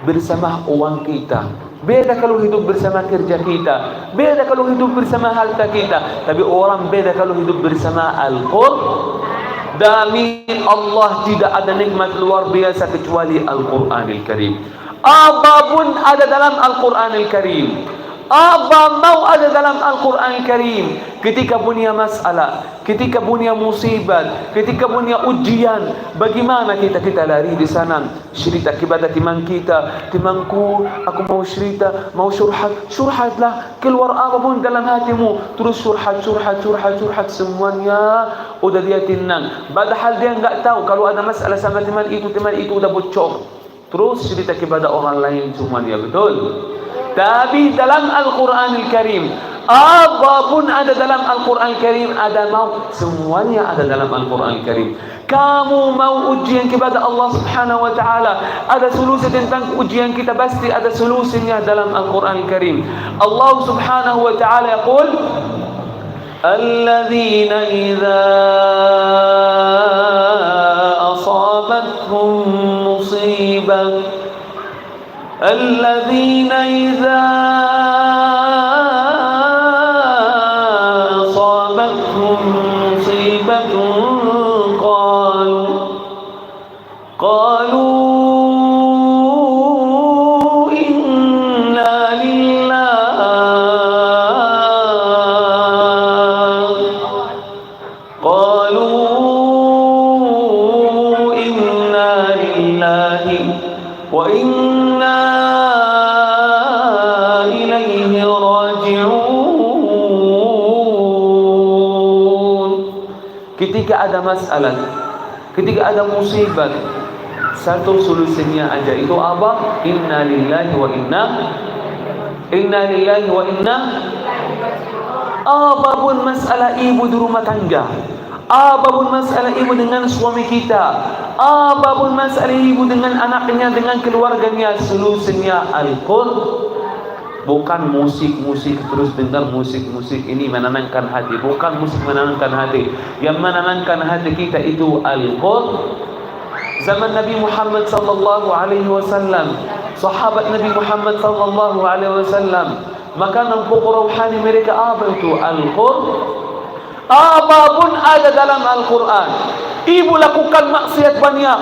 bersama uang kita, beda kalau hidup bersama kerja kita, beda kalau hidup bersama harta kita, tapi orang beda kalau hidup bersama Al-Quran. Demi Allah tidak ada nikmat luar biasa kecuali Al-Quran Al-Karim. Apapun ada dalam Al-Quran Al-Karim, apa mau ada dalam Al-Quran Al-Karim. Ketika punya masalah, ketika punya musibah, ketika punya ujian, bagaimana kita lari di sana, cerita kepada teman kita, temanku, aku mau cerita, mau curhatlah, keluar apapun dalam hatimu, terus curhat semuanya, udah dia tenang. Padahal dia enggak tahu kalau ada masalah sama teman itu udah bocor, terus cerita kepada orang lain semuanya. Betul? Tapi dalam Al-Quran Al-Karim, apapun ada dalam Al-Quran Al-Karim, ada mau, semuanya ada dalam Al-Quran Al-Karim. Kamu mau ujian kepada Allah Subhanahu wa ta'ala, ada solusi tentang ujian kita, pasti ada solusinya dalam Al-Quran Al-Karim. Allah Subhanahu wa ta'ala yaqul, Alladzina idza asabathum musibah, الذين إذا أصابتهم مصيبة قالوا إنا لله وإنا إليه راجعون. Ketika ada masalah, ketika ada musibah, satu solusinya aja, itu apa? Inna lillahi wa inna. Apapun masalah ibu di rumah tangga, apapun masalah ibu dengan suami kita, apapun masalah ibu dengan anaknya, dengan keluarganya, solusinya Al-Quran. Bukan musik terus dengar musik ini menenangkan hati. Bukan musik menenangkan hati. Yang menenangkan hati kita itu Al-Quran. zaman Nabi Muhammad sallallahu alaihi wasallam, sahabat Nabi Muhammad sallallahu alaihi wasallam, makanan pokok rohani mereka apa itu? Al-Qur'an. Apapun ada dalam Al-Quran. Ibu lakukan maksiat banyak,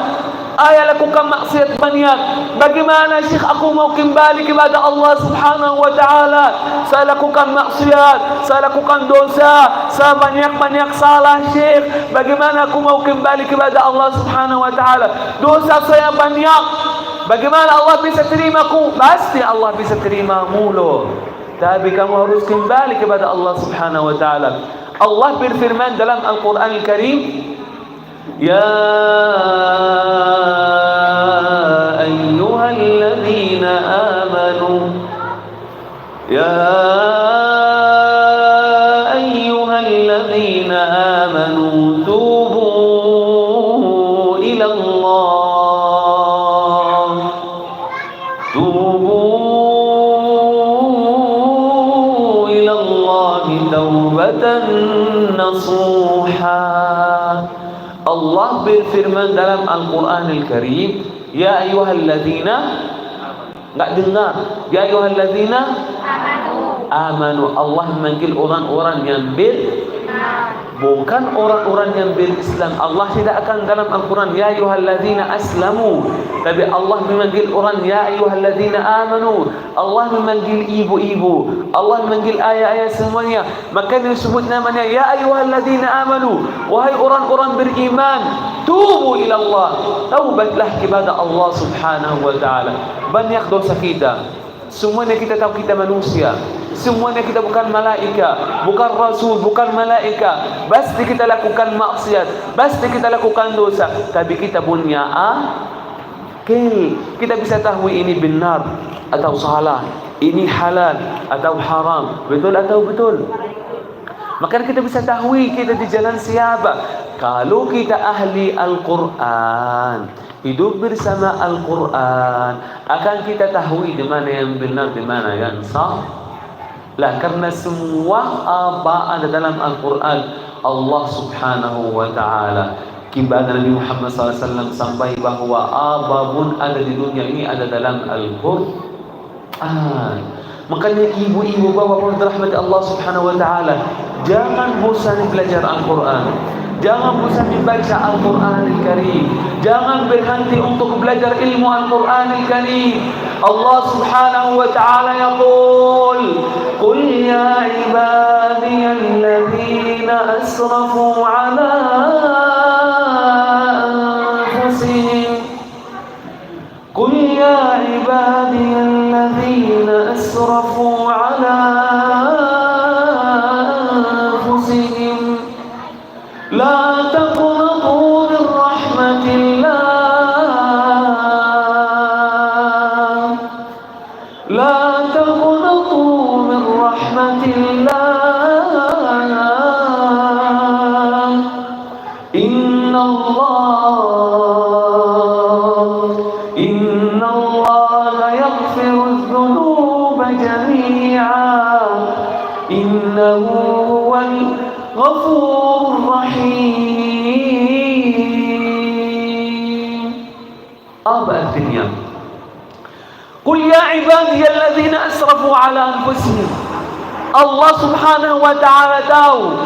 ayah lakukan maksiat banyak. Bagaimana Syekh aku mau kembali kepada Allah subhanahu wa ta'ala? Saya lakukan maksiat, saya lakukan dosa, saya banyak-banyak salah Syekh. Bagaimana aku mau kembali kepada Allah subhanahu wa ta'ala? Dosa saya banyak. Bagaimana Allah bisa terimaku? Pasti Allah bisa terimamu loh. Tapi kamu harus kembali kepada Allah subhanahu wa ta'ala. Allah berfirman dalam Al-Quran Al-Karim, Ya ayyuhalladzina amanu, Ya ayyuhalladzina amanu, tubu ila Allah, tubu ila Allah taubatan nasuha. Allah berfirman dalam Al-Quran Al-Karim, Ya ayyuhalladzina, enggak dengar, Ya ayyuhalladzina amanu. Allah memanggil orang-orang yang bukan orang-orang yang berislam. Allah tidak akan dalam Al-Quran Ya ayyuhalladzina aslamu, tapi Allah memanggil orang Ya ayyuhalladzina amanu. Allah memanggil ibu-ibu, Allah memanggil ayah-ayah semuanya. Maka disebut namanya Ya ayyuhalladzina amanu, wahai orang-orang beriman, tubu ila Allah, taubatlah kepada Allah subhanahu wa ta'ala. Banyak dosa kita, semuanya kita tahu kita manusia, semuanya kita bukan malaika, bukan rasul, bukan malaika. Pasti kita lakukan maksiat, pasti kita lakukan dosa, tapi kita punya akil. Kita bisa tahu ini benar atau salah, ini halal atau haram, betul atau betul. Maka kita bisa tahu kita di jalan siapa. Kalau kita ahli Al-Quran, hidup bersama Al-Quran, akan kita tahu di mana yang benar, di mana yang salah. Lah karena semua apa ada dalam Al-Quran, Allah subhanahu wa ta'ala kepada Nabi Muhammad SAW sampai bahwa apapun ada di dunia ini ada dalam Al-Quran. Makanya ibu-ibu bapak-bapak dirahmati Allah subhanahu wa ta'ala, jangan bosan belajar Al-Quran, jangan bosan membaca Al-Quran Al-Karim, jangan berhenti untuk belajar ilmu Al-Quran Al-Karim. Allah subhanahu wa ta'ala yaqul, Qul ya ibadiyalladzina asrafu ala anfusihim, Qul ya ibadiyalladzina asrafu ala anfusihim, La taqnatu min rahmatillah, La taqnatu min rahmatillah, Inna Allah yaghfiru dhunuba jami'a, Innahu huwal ghafurur rahim. Apa artinya? Qul ya ibadiyalladzina asrafu ala anfusihim. Allah subhanahu wa ta'ala tahu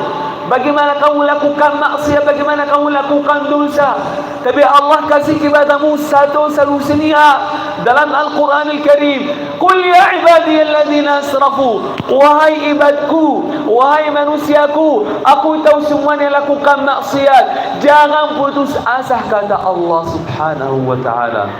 bagaimana kamu lakukan maksiat, bagaimana kamu lakukan dosa, tapi Allah kasih kepadamu satu solusinya dalam Al-Quran Al-Karim. Qul ya ibadiyalladzina asrafu, wahai ibadku, wahai manusiaku, aku tahu semuanya lakukan maksiat, jangan putus asa, kata Allah subhanahu wa ta'ala.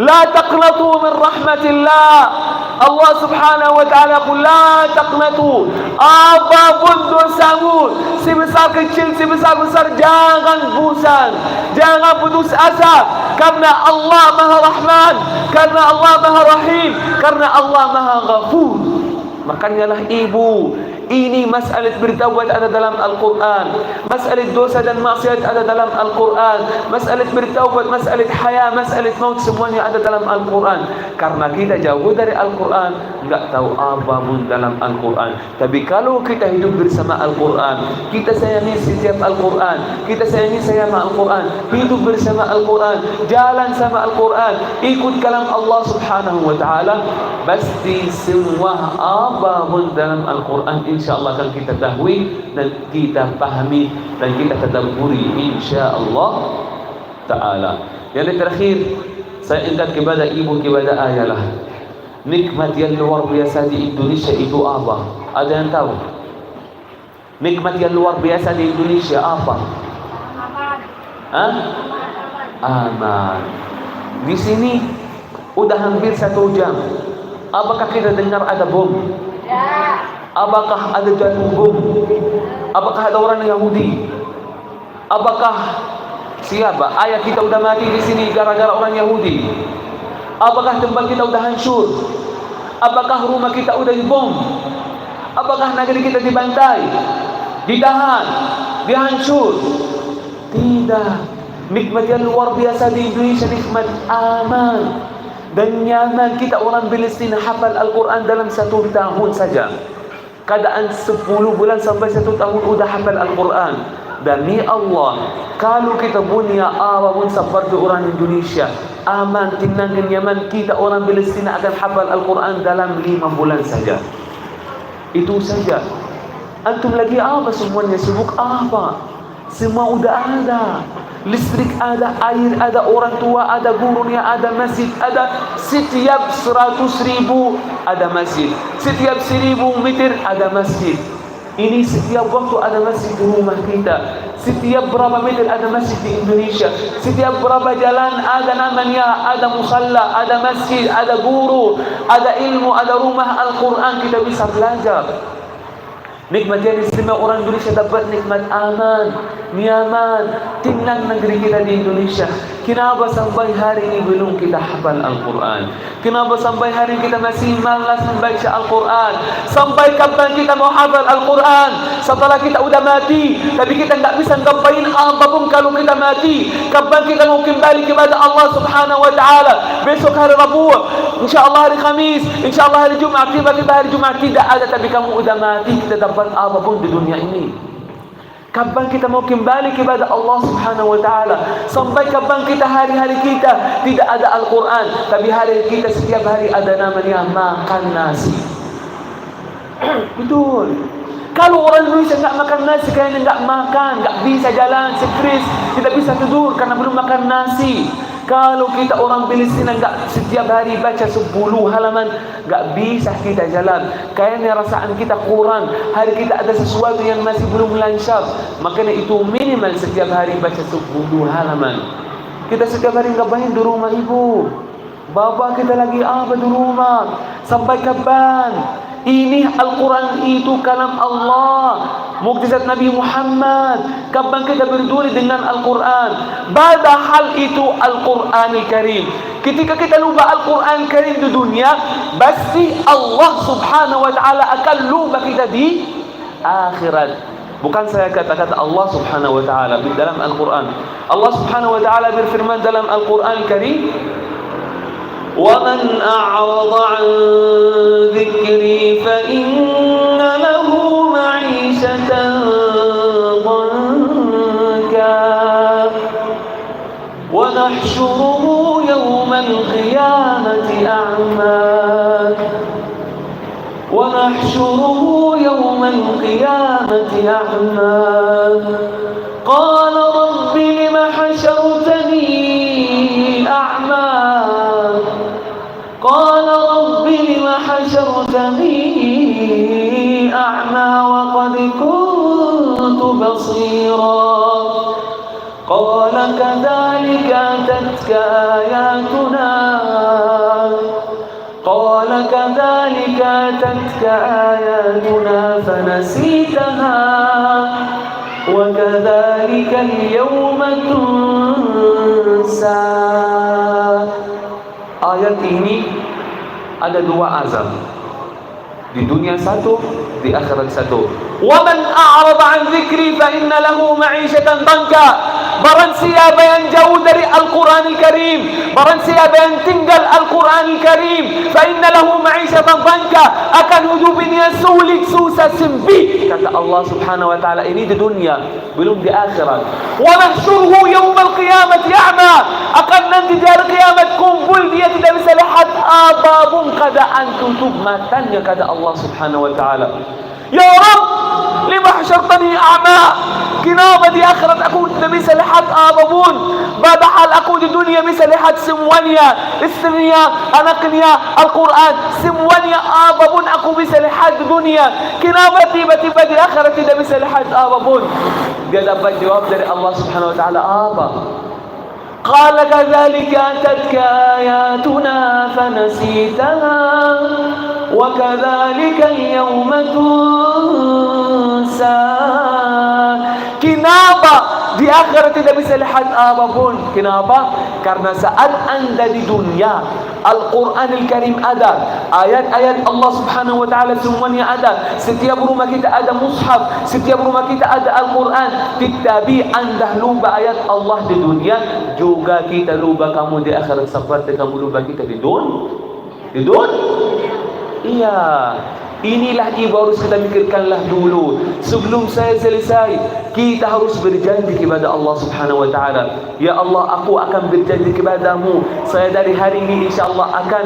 La taqnatu min rahmatillah. Allah subhanahu wa ta'ala qul la taqnatu. Apapun dosamu, sebesar kecil, sebesar besar, jangan bosan, jangan putus asa. Karena Allah Maha Rahman, karena Allah Maha Rahim, karena Allah Maha Ghafur. Makanya lah ibu, Ini masalah bertaubat ada dalam Al-Quran. Masalah dosa dan maksiat ada dalam Al-Quran. Masalah bertaubat, masalah haya, masalah maut, semuanya ada dalam Al-Quran. Karena kita jauh dari Al-Quran, enggak tahu apa pun dalam Al-Quran. Tapi kalau kita hidup bersama Al-Quran, kita sayangi setiap Al-Quran, kita sayangi sama Al-Quran, hidup bersama Al-Quran, jalan sama Al-Quran, ikut kalam Allah Subhanahu wa ta'ala, pasti semua apa pun dalam Al-Quran insyaAllah akan kita tahu dan kita pahami dan kita tadabburi insyaAllah ta'ala. Yang terakhir, saya ingat kepada ibu, kepada ayah lah, nikmat yang luar biasa di Indonesia itu apa? Ada yang tahu? Nikmat yang luar biasa di Indonesia apa? Hah? Aman. Di sini udah hampir 1 jam. Apakah kita dengar ada bom? Ya. Apakah ada jatuh bom? Apakah ada orang Yahudi? Apakah siapa? Ayah kita udah mati di sini gara-gara orang Yahudi? Apakah tempat kita udah hancur? Apakah rumah kita udah dibom? Apakah negeri kita dibantai, ditahan, dihancur? Tidak. Nikmat yang luar biasa di Indonesia, nikmat aman dan nyaman. Kita orang Palestina hafal Al-Quran dalam 1 tahun saja. Keadaan 10 bulan sampai 1 tahun udah hafal Al-Quran. Demi Allah, kalau kita punya apapun seperti orang Indonesia, aman, tenang dan nyaman, kita orang Palestina akan hafal Al-Quran dalam 5 bulan saja. Itu saja. Antum lagi apa semuanya? Sibuk apa? Semua udah ada. Listrik ada, air ada, orang tua ada, gurunya ada, masjid ada. Setiap 100.000 ada masjid. Setiap 1.000 meter ada masjid. Ini setiap waktu ada masjid di rumah kita. Setiap berapa meter ada masjid di Indonesia. Setiap berapa jalan ada namanya, ada musalla, ada masjid, ada guru, ada ilmu, ada rumah Al-Quran, kita bisa belajar. Nikmat yang istimewa orang Indonesia dapat nikmat aman, nyaman, tenang negeri kita di Indonesia. Kenapa sampai hari ini belum kita hafal Al-Quran? Kenapa sampai hari ini kita masih malas membaca Al-Quran? Sampai kapan kita mau hafal Al-Quran? Setelah kita udah mati, tapi kita nggak bisa ngapain apapun kalau kita mati. Kapan kita mau kembali kepada Allah Subhanahu Wa Taala? Besok hari Rabu, InsyaAllah hari Khamis, InsyaAllah hari Jumat. Tiba-tiba hari Jumat tidak ada, tapi kamu udah mati, kita dapat apapun di dunia ini. Kapan kita mau kembali kepada Allah Subhanahu Wa Taala? Sampai kapan kita hari-hari kita tidak ada Al-Quran, tapi hari kita setiap hari ada namanya makan nasi. Betul. Kalau orang Indonesia nggak makan nasi, kayaknya nggak makan, nggak bisa jalan, stres, tidak bisa tidur karena belum makan nasi. Kalau kita orang Palestina nggak setiap hari baca 10 halaman, nggak bisa kita jalan. Kayaknya rasaan kita kurang. Hari kita ada sesuatu yang masih belum lancar. Makanya itu minimal setiap hari baca 10 halaman. Kita setiap hari ngapain di rumah ibu? Bapak kita lagi apa di rumah? Sampai kapan? Ini Al-Quran itu kalam Allah, mukjizat Nabi Muhammad. Kapan kita berduri dengan Al-Quran? Padahal itu Al-Quran Karim. Ketika kita lupa Al-Quran Karim di dunia, pasti Allah Subhanahu Wa Taala akan lupa kita di akhirat. Bukan saya kata-kata Allah Subhanahu Wa Taala di dalam Al-Quran. Allah Subhanahu Wa Taala berfirman dalam Al-Quran Karim, وَمَنْ أَعْرَضَ عَنْ ذِكْرِي فَإِنَّ لَهُ مَعِيشَةً ضَنكًا وَنَحْشُرُهُ يَوْمَ الْقِيَامَةِ أَعْمَى وَنَحْشُرُهُ يَوْمَ الْقِيَامَةِ أَعْمَى قَالَ رَبِّ لِمَ حَشَرْتَنِي أَعْمَى قال رب لم حشرتني أعمى وقد كنت بصيرا قال كذلك أتتك آياتنا فنسيتها وكذلك اليوم تنسى. Ayat ini ada 2 azab. Di dunia satu, di akhirat satu. Wa man a'rada an dzikri fa inna lahu ma'isyatan danka. Barang siapa yang jauh dari Al-Quran Al-Karim, barang siapa yang tinggal Al-Quran Al-Karim, fa inna lahu ma'isyatan danka, akan hidupnya sulit, susah, sempit. Kata Allah Subhanahu wa taala, ini di dunia, belum di akhirat. Wa nahsyuruhu yaumal qiyamati a'ma, akan nanti di hari kiamat kumpul dia tidak bisa lihat apapun, keadaan tutup matanya. Kata Allah Subhanahu wa taala, ya Rabb, lima hasyartani a'ma, kenapa di akhirat aku tidak bisa lihat apapun, padahal aku di dunia bisa lihat semuanya, istrinya, anaknya, Al-Quran, semuanya, apapun aku bisa lihat di dunia. Kenapa tiba-tiba di akhirat tidak bisa lihat apapun? Dia dapat jawab dari Allah Subhanahu wa taala, apa? Qala kadzalika atatka ayatuna fanasitaha wa kadzalika al-yawma tunsa. Kenapa di akhirat tidak bisa lihat apapun? Kenapa? Karena saat anda di dunia, Al-Quran Al-Karim ada, ayat-ayat Allah Subhanahu wa taala semuanya ada. Setiap rumah kita ada mushaf, setiap rumah kita ada Al-Quran. Tetapi anda lupa ayat Allah di dunia, juga kita lupa kamu di akhirat seperti kamu lupa kita di dunia. Iya. Inilah ibu harus kita mikirkanlah dulu. Sebelum saya selesai, kita harus berjanji kepada Allah Subhanahu wa taala. Ya Allah, aku akan berjanji kepadamu, saya dari hari ini insyaallah akan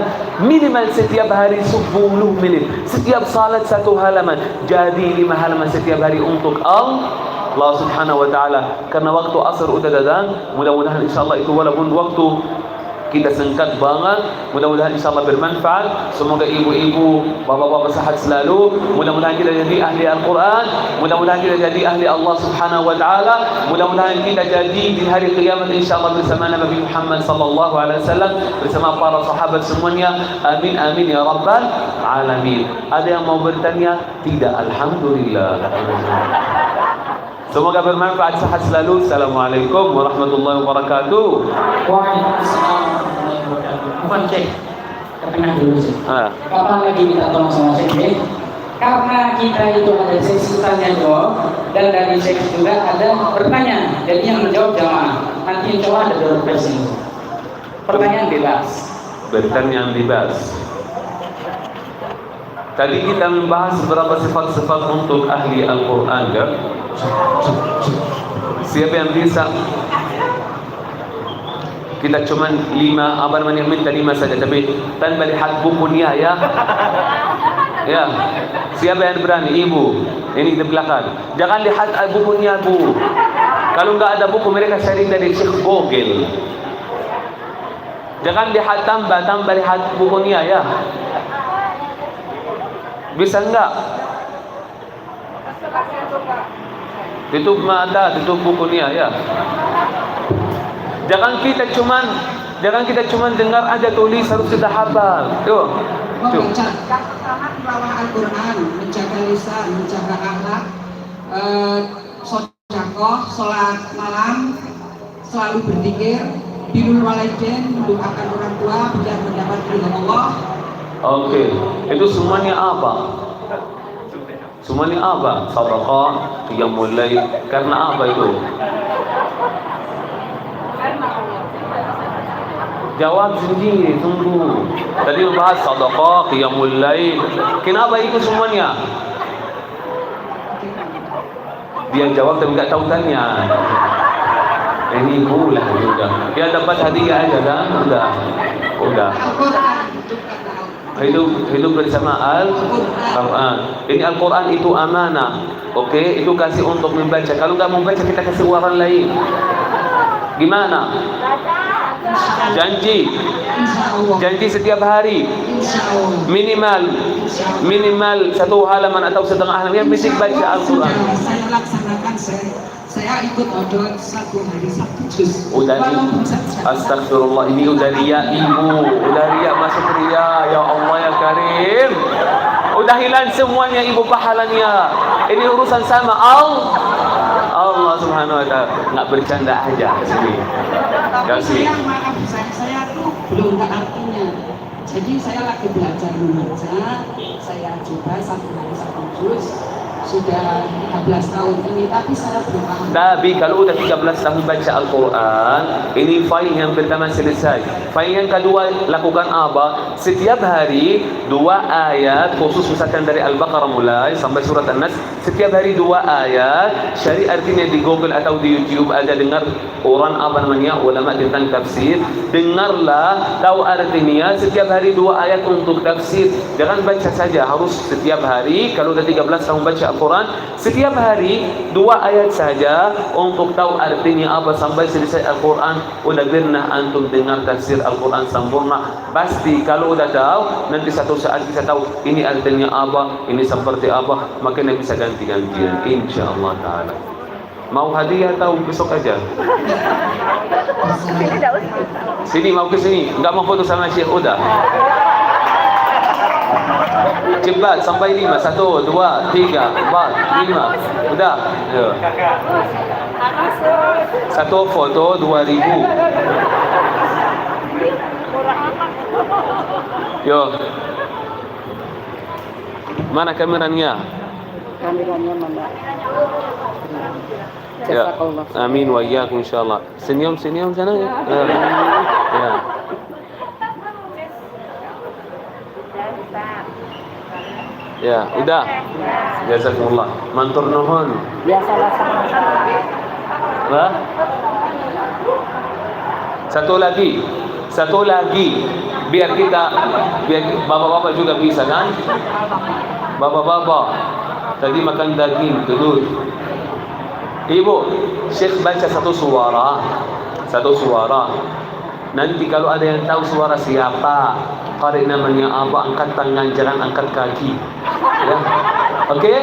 minimal setiap hari 10 menit. Setiap salat 1 halaman, jadi 5 halaman setiap hari untuk Allah Subhanahu wa taala. Karena waktu asar udah datang, mudah-mudahan insyaallah itu walaupun waktu kita singkat banget, mudah-mudahan insyaallah bermanfaat. Semoga ibu-ibu, bapak-bapak sehat selalu. Mudah-mudahan kita jadi ahli Al-Quran, mudah-mudahan kita jadi ahli Allah Subhanahu wa taala. Mudah-mudahan kita jadi di hari kiamat insyaallah bersama Nabi Muhammad sallallahu alaihi wasallam, bersama para sahabat semuanya. Amin amin ya rabbal alamin. Ada yang mau bertanya? Tidak, alhamdulillah. Semoga bermanfaat, sehat selalu. Assalamualaikum warahmatullahi wabarakatuh. Waalaikumsalam warahmatullahi wabarakatuh. Bukan cek, ketengah dulu sih. Kapan lagi minta tolong sama cek? Karena kita itu ada sesi tanya jawab, dan dari cek juga ada bertanya. Jadi yang menjawab jamaah. Nanti insya Allah ada dua versi. Pertanyaan bebas. Pertanyaan bebas. Tadi kita membahas beberapa sifat-sifat untuk ahli Al-Quran, kan? Siapa yang bisa? Kita cuma minta 5 saja, tapi tanpa lihat bukunya ya. Ya. Siapa yang berani? Ibu. Ini di belakang. Jangan lihat bukunya, Bu. Kalau enggak ada buku, mereka sharing dari Syekh Google. Jangan lihat tambah lihat bukunya ya. Bisa enggak? Tutup mata, tutup bukunya ya. Jangan kita cuman dengar aja tulis, harus kita hafal. Tuh. Membaca tilawah Al-Quran, menjaga lisan, menjaga akhlak, sedekah, sholat malam, selalu berzikir, birrul walidain, mendoakan orang tua biar mendapat ridha Allah. Oke, itu semuanya apa? Semuanya apa? Sedekah, qiyamul lail. Karena apa itu? Jawab sendiri, tunggu. Tadi membahas sedekah, qiyamul lail. Kenapa itu semuanya? Dia jawab tapi enggak tahu tanya. Ini bulah juga. Dia dapat hadiah aja kan? Udah. Hidup bersama Al-Quran. Ini Al-Quran itu amanah. Oke, itu kasih untuk membaca. Kalau nggak membaca, kita kasih orang lain. Gimana? Janji setiap hari. Minimal 1 halaman atau setengah halaman. Yang penting baca Al-Quran. Saya laksanakan, saya ikut odot 1 hari 1 juz. Udah nih, astagfirullah, ini udah ria ibu, udah ria masuk ria, ya Allah ya Karim. Udah hilang semuanya ibu pahalanya. Ini urusan sama Allah Subhanahu wa taala. Enggak bercanda aja sini. Kasih. Saya tuh belum tak artinya. Jadi saya lagi belajar membaca, saya saya coba satu hari satu juz sudah 13 tahun ini, tapi saya belum paham. Tapi kalau udah 13 tahun baca Al-Quran, ini file yang pertama selesai. File yang kedua, lakukan apa? Setiap hari 2 ayat, khusus misalkan dari Al-Baqarah mulai sampai surat An-Nas, setiap hari 2 ayat, cari artinya di Google atau di YouTube, ada dengar orang apa namanya, ulama tentang tafsir, dengarlah, tahu artinya, setiap hari 2 ayat untuk tafsir. Jangan baca saja, harus setiap hari. Kalau udah 13 tahun baca Al-Quran, setiap hari 2 ayat saja untuk tahu artinya apa sampai selesai Al-Quran. Udah pernah antum dengar tafsir Al-Quran sempurna? Pasti kalau udah tahu, nanti satu saat bisa tahu ini artinya apa, ini seperti apa, makanya bisa ganti-gantian insyaallah taala. Mau hadiah atau besok aja? Sini, mau ke sini. Enggak mau foto sama Syekh, udah. Cepat sampai 5. 1, 2, 3, 4, 5. Udah. Ayo. Satu foto 2.000. Yo. Mana kameranya? Kameranya mana? Ya. Amin wa iyyakum insyaallah. Senyum sana ya. Ya. Ya, udah. Jazakumullah. Mantur nuhun. Biasalah sama. Hah? Satu lagi. Biar bapak-bapak juga bisa kan? Bapak-bapak tadi makan daging, tidur. Ibu, Syekh baca satu suara. Nanti kalau ada yang tahu suara siapa, qari namanya apa, angkat tangan, jangan angkat kaki. Ya. Oke?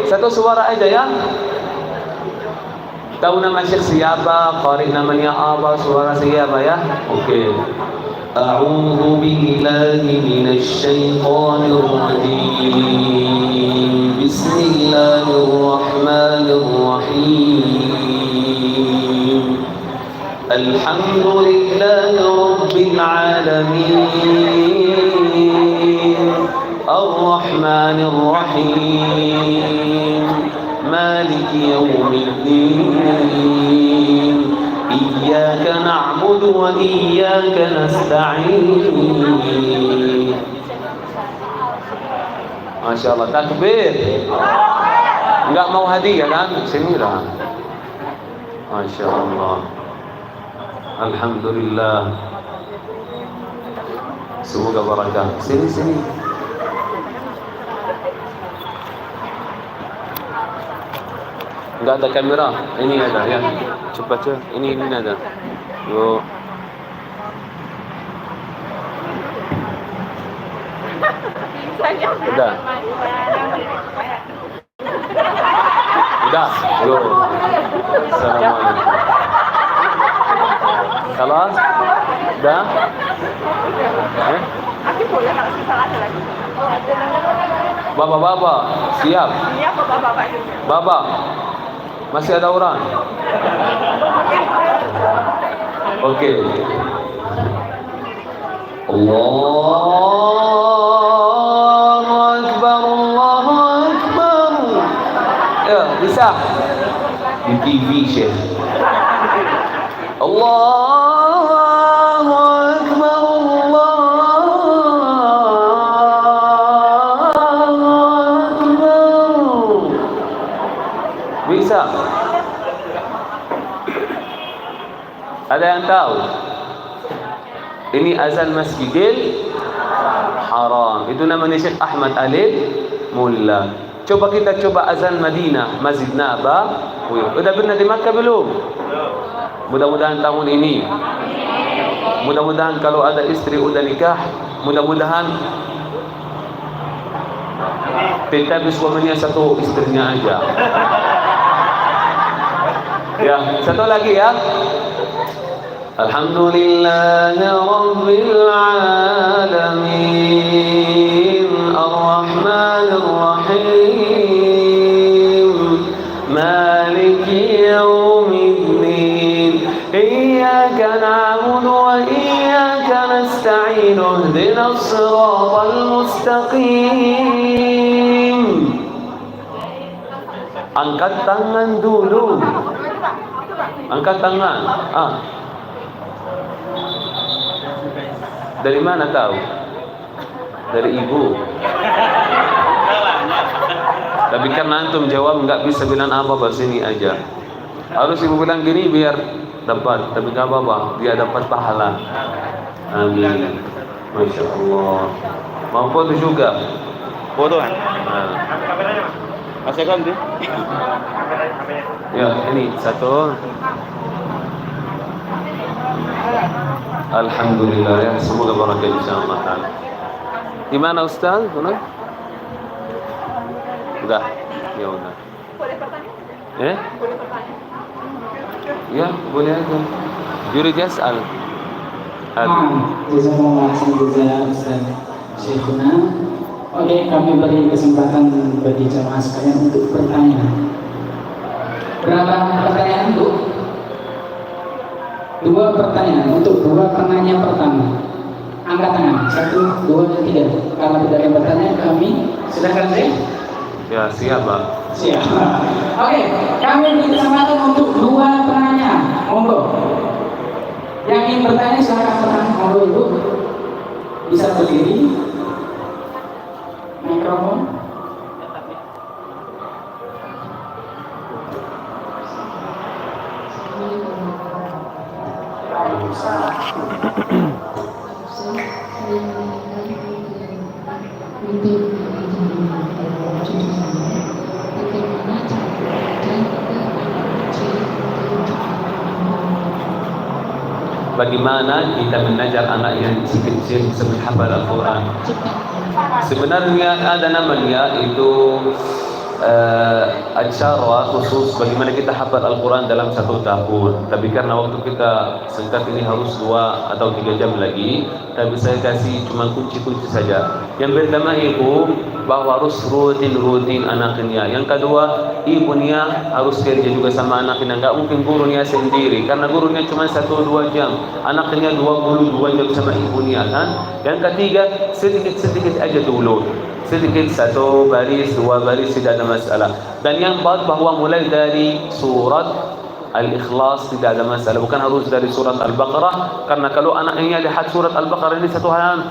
Satu suara aja ya. Tahu nama Syekh siapa, qari namanya apa, suara siapa ya? Oke. A'udzu billahi minasy syaithanir rajim. Bismillahirrahmanirrahim. Alhamdulillahi rabbil alamin. Ar-Rahmanir Rahim. Maliki yaumiddin. Iyyaka na'budu wa iyyaka nasta'in. Masya Allah, takbir. Enggak mau hadiah kan? Sini lah. Masya Allah. Alhamdulillah. Semoga barakah. Sini. Enggak ada kamera. Ini ada ya. Cepat ya. Ini ada. Yo. Udah. Yo. Assalamualaikum. Salah? Udah? Aku boleh kalau kita ada lagi. Bapak-bapak, siap? Iya, bapak-bapak juga. Bapak, masih ada orang? Oke. Allahu Akbar. Ya, bisa. Di TV, Syekh. Allahu Akbar. Bisa. Ada yang tahu? Ini azan Masjidil Haram. Itu namanya Syekh Ahmad Alif Mullah. Coba kita azan Madinah, Masjid Nabawi. Udah pernah di Makkah belum? Mudah-mudahan tahun ini. Mudah-mudahan kalau ada istri udah nikah, mudah-mudahan tetapi suaminya satu, istrinya aja. Ya, satu lagi ya. Alhamdulillahi rabbil alamin. Ar-Rahmanir Rahim. Maliki yaumiddin. Iyyaka na'budu wa iyyaka nasta'in. نستعين اهدنا الصراط المستقيم. Angkat tangan dulu. Angkat tangan. Dari mana tahu? Dari ibu. Tapi karena antum jawab nggak bisa bilang apa-apa, sini aja. Harus ibu bilang gini biar dapat. Tapi nggak apa-apa, dia dapat pahala. Amin. Masya Allah. Mau foto juga? Foto kan? Masih kan tuh? Ya, ini satu. Alhamdulillah ya, semoga barakah insyaallah taala. Di mana Ustaz? Mana? Udah. Ya udah. Boleh bertanya? Boleh bertanya? Ya, boleh aja. Yurid yas'al. Jazakumullah khairan Ustaz Syekhuna. Oke, kami beri kesempatan bagi jamaah sekalian untuk bertanya. Berapa pertanyaan untuk? 2 pertanyaan untuk 2 penanya pertama. Angkat tangan, 1, 2, dan 3. Kalau tidak ada bertanya, kami silakan Syekh. Ya, siap, Pak. Siap. Oke, kami beri kesempatan untuk 2 penanya. Monggo. Yang ingin bertanya silakan bertanya. Monggo Ibu. Bisa berdiri. Mikrofon. Bagaimana kita mengajar anak yang kecil bisa menghafal Al-Quran? Sebenarnya ada namanya itu acara khusus bagaimana kita hafal Al-Quran dalam 1 tahun. Tapi karena waktu kita singkat ini harus 2 atau 3 jam lagi, tapi saya kasih cuma kunci-kunci saja. Yang pertama ibu bahwa harus rutin anaknya. Yang kedua ibunya harus kerja juga sama anaknya. Enggak mungkin gurunya sendiri karena gurunya cuma 1-2 jam, anaknya 22 jam sama ibunya kan. Yang ketiga sedikit aja dulu. Sedikit 1 baris, 2 baris tidak ada masalah. Dan yang empat bahwa mulai dari surat Al-Ikhlas tidak ada masalah. Bukan harus dari surat Al-Baqarah. Karena kalau anaknya lihat surat Al-Baqarah ini 1 halaman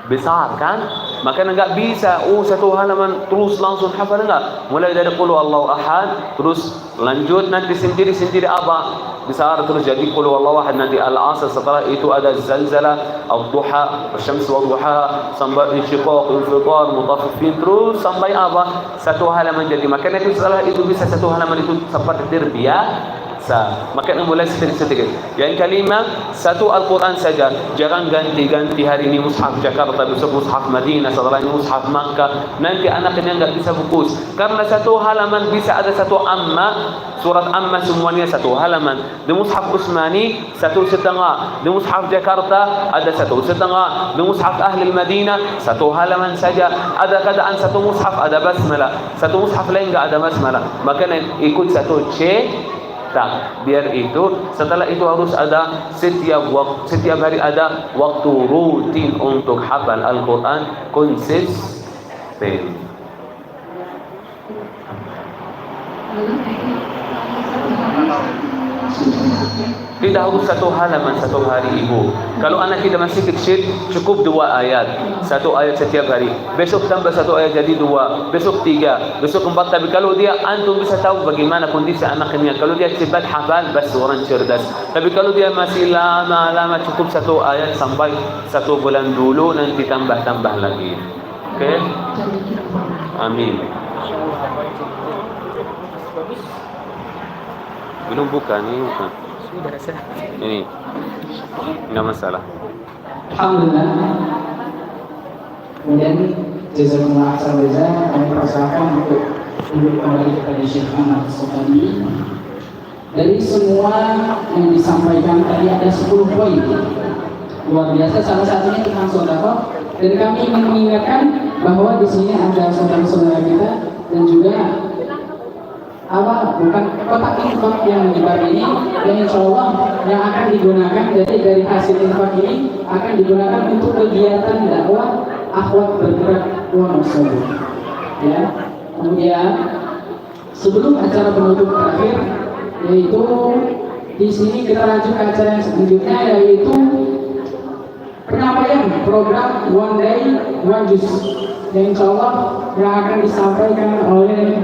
besar kan, makanya nggak bisa 1 halaman terus langsung hafal, enggak. Mulai dari qul huwallahu ahad, terus lanjut nanti sendiri apa besar, terus jadi qul huwallahu ahad, nanti al-asr, setelah itu ada zalzalah, ad-duha, asy-syams wa duhaha, sampai insyiqaq, infitar, mutaffifin, terus sampai apa 1 halaman jadi. Makanya itu setelah itu bisa 1 halaman itu seperti terbiasa. Makanya mulai sedikit. Yang kelima 1 Al-Quran saja, jangan ganti-ganti. Hari ini mushaf Jakarta, besok mushaf Madinah, setelah ini mushaf Makkah. Nanti anaknya nggak bisa fokus karena 1 halaman bisa ada 1 amma, surat amma semuanya 1 halaman. Di mushaf Utsmani 1,5, di mushaf Jakarta ada 1,5, di mushaf Ahli Madinah 1 halaman saja. Ada keadaan 1 mushaf ada basmalah, 1 mushaf lain nggak ada basmalah. Makanya ikut 1 C. Tak, biar itu setelah itu harus ada setiap hari ada waktu rutin untuk hafal Al-Quran konsisten. Tidak harus 1 halaman 1 hari ibu. Kalau anak kita masih kecil cukup 2 ayat, 1 ayat setiap hari. Besok tambah 1 ayat jadi 2, besok 3, besok 4. Tapi kalau dia antum bisa tahu bagaimana kondisi anaknya. Kalau dia cepat hafal, bas orang cerdas. Tapi kalau dia masih lama cukup 1 ayat sampai 1 bulan dulu, nanti tambah lagi. Oke? Amin. Belum buka nih, bukan. Ini enggak masalah. Alhamdulillah. Kemudian jazakumullah khairan, kami persilakan untuk duduk kembali kepada Syekh Ahmad Sotani. Dari semua yang disampaikan tadi ada 10 poin luar biasa, salah satunya tentang sedekah. Dan kami ingin mengingatkan bahwa di sini ada saudara-saudara kita dan juga bukan kotak infak yang menyebar ini, dan insya Allah yang akan digunakan dari hasil infak ini akan digunakan untuk kegiatan dakwah akhwat bergerak Wonosobo. Ya, kemudian sebelum acara penutup terakhir, yaitu di sini kita lanjut ke acara yang selanjutnya, yaitu penyampaian program One Day One Juice yang insya Allah yang akan disampaikan oleh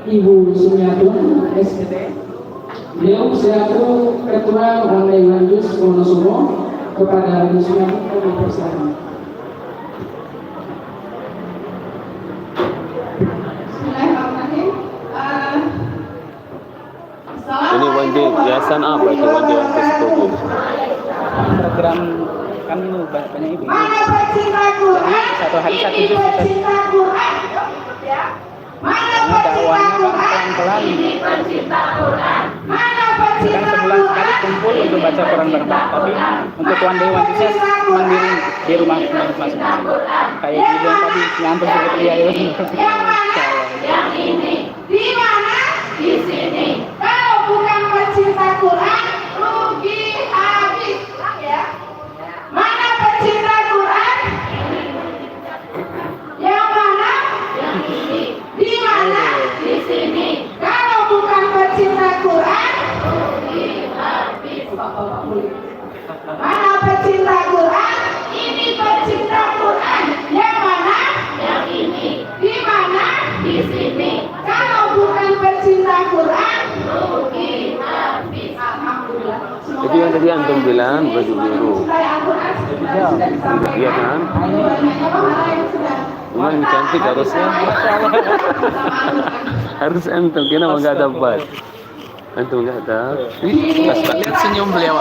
Ibu Sumiatun SPT. Beliau selaku Ketua One Day One Juice Wonosobo. Kepada Ibu Sumiatun kami persilakan. Bismillahirrahmanirrahim. Ini Wandi yayasan apa itu Wandi yang ke-10? Program kami banyak ibu. Mana pecinta Quran? Satu hari satu Ini juz. pecinta Quran. Ya. Mana pecinta Quran? Pelan-pelan. Ini pecinta Quran. Mana Kadang pecinta sebulan sekali Quran? kumpul untuk baca Quran bareng. Tapi untuk One Day One Juice mandiri di rumah masing-masing. Kayak gitu yang tadi ngantuk sedikit ya. Yang mana? Yang ini. Di mana? Di sini. Kalau bukan pecinta Quran, rugi habis. Ya. Mana pecinta Quran? Yang mana? Yang ini. Di mana? Di sini. Kalau bukan pecinta Quran, rugi habis. Mana pecinta Quran? Ini pecinta Quran. Yang mana? Yang ini. Di mana? Di sini. Kalau bukan pecinta Quran, rugi habis. Alhamdulillah. Jadi yang tadi antum bilang baju biru. Iya kan? Memang cantik harusnya. Harus antum, kenapa nggak dapat? Antum nggak ada. Lihat senyum beliau.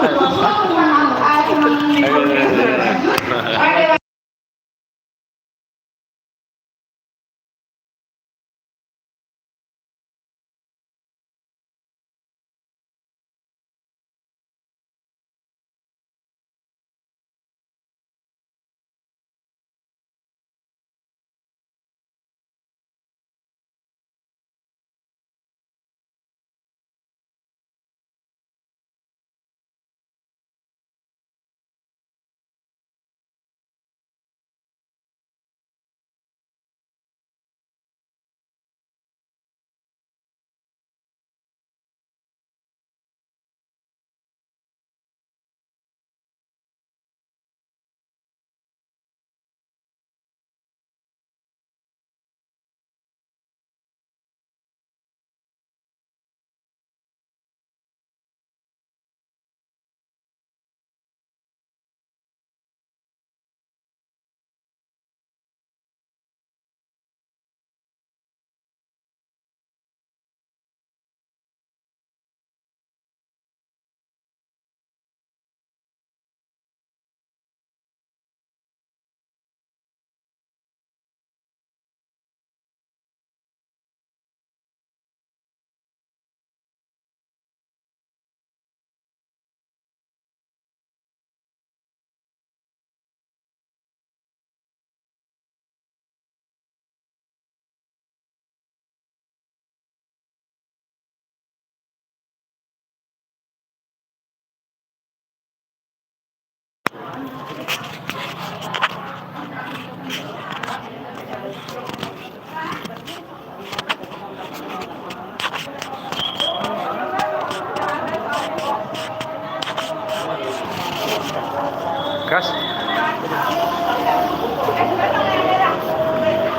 Kas.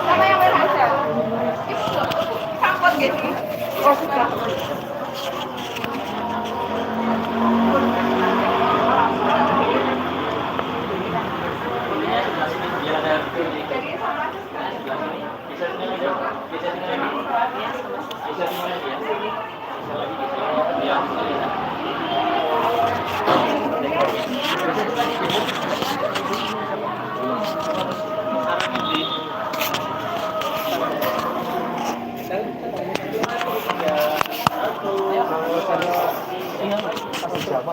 Sama yang merah aja. Campur gitu. Oh, sudah. Siapa?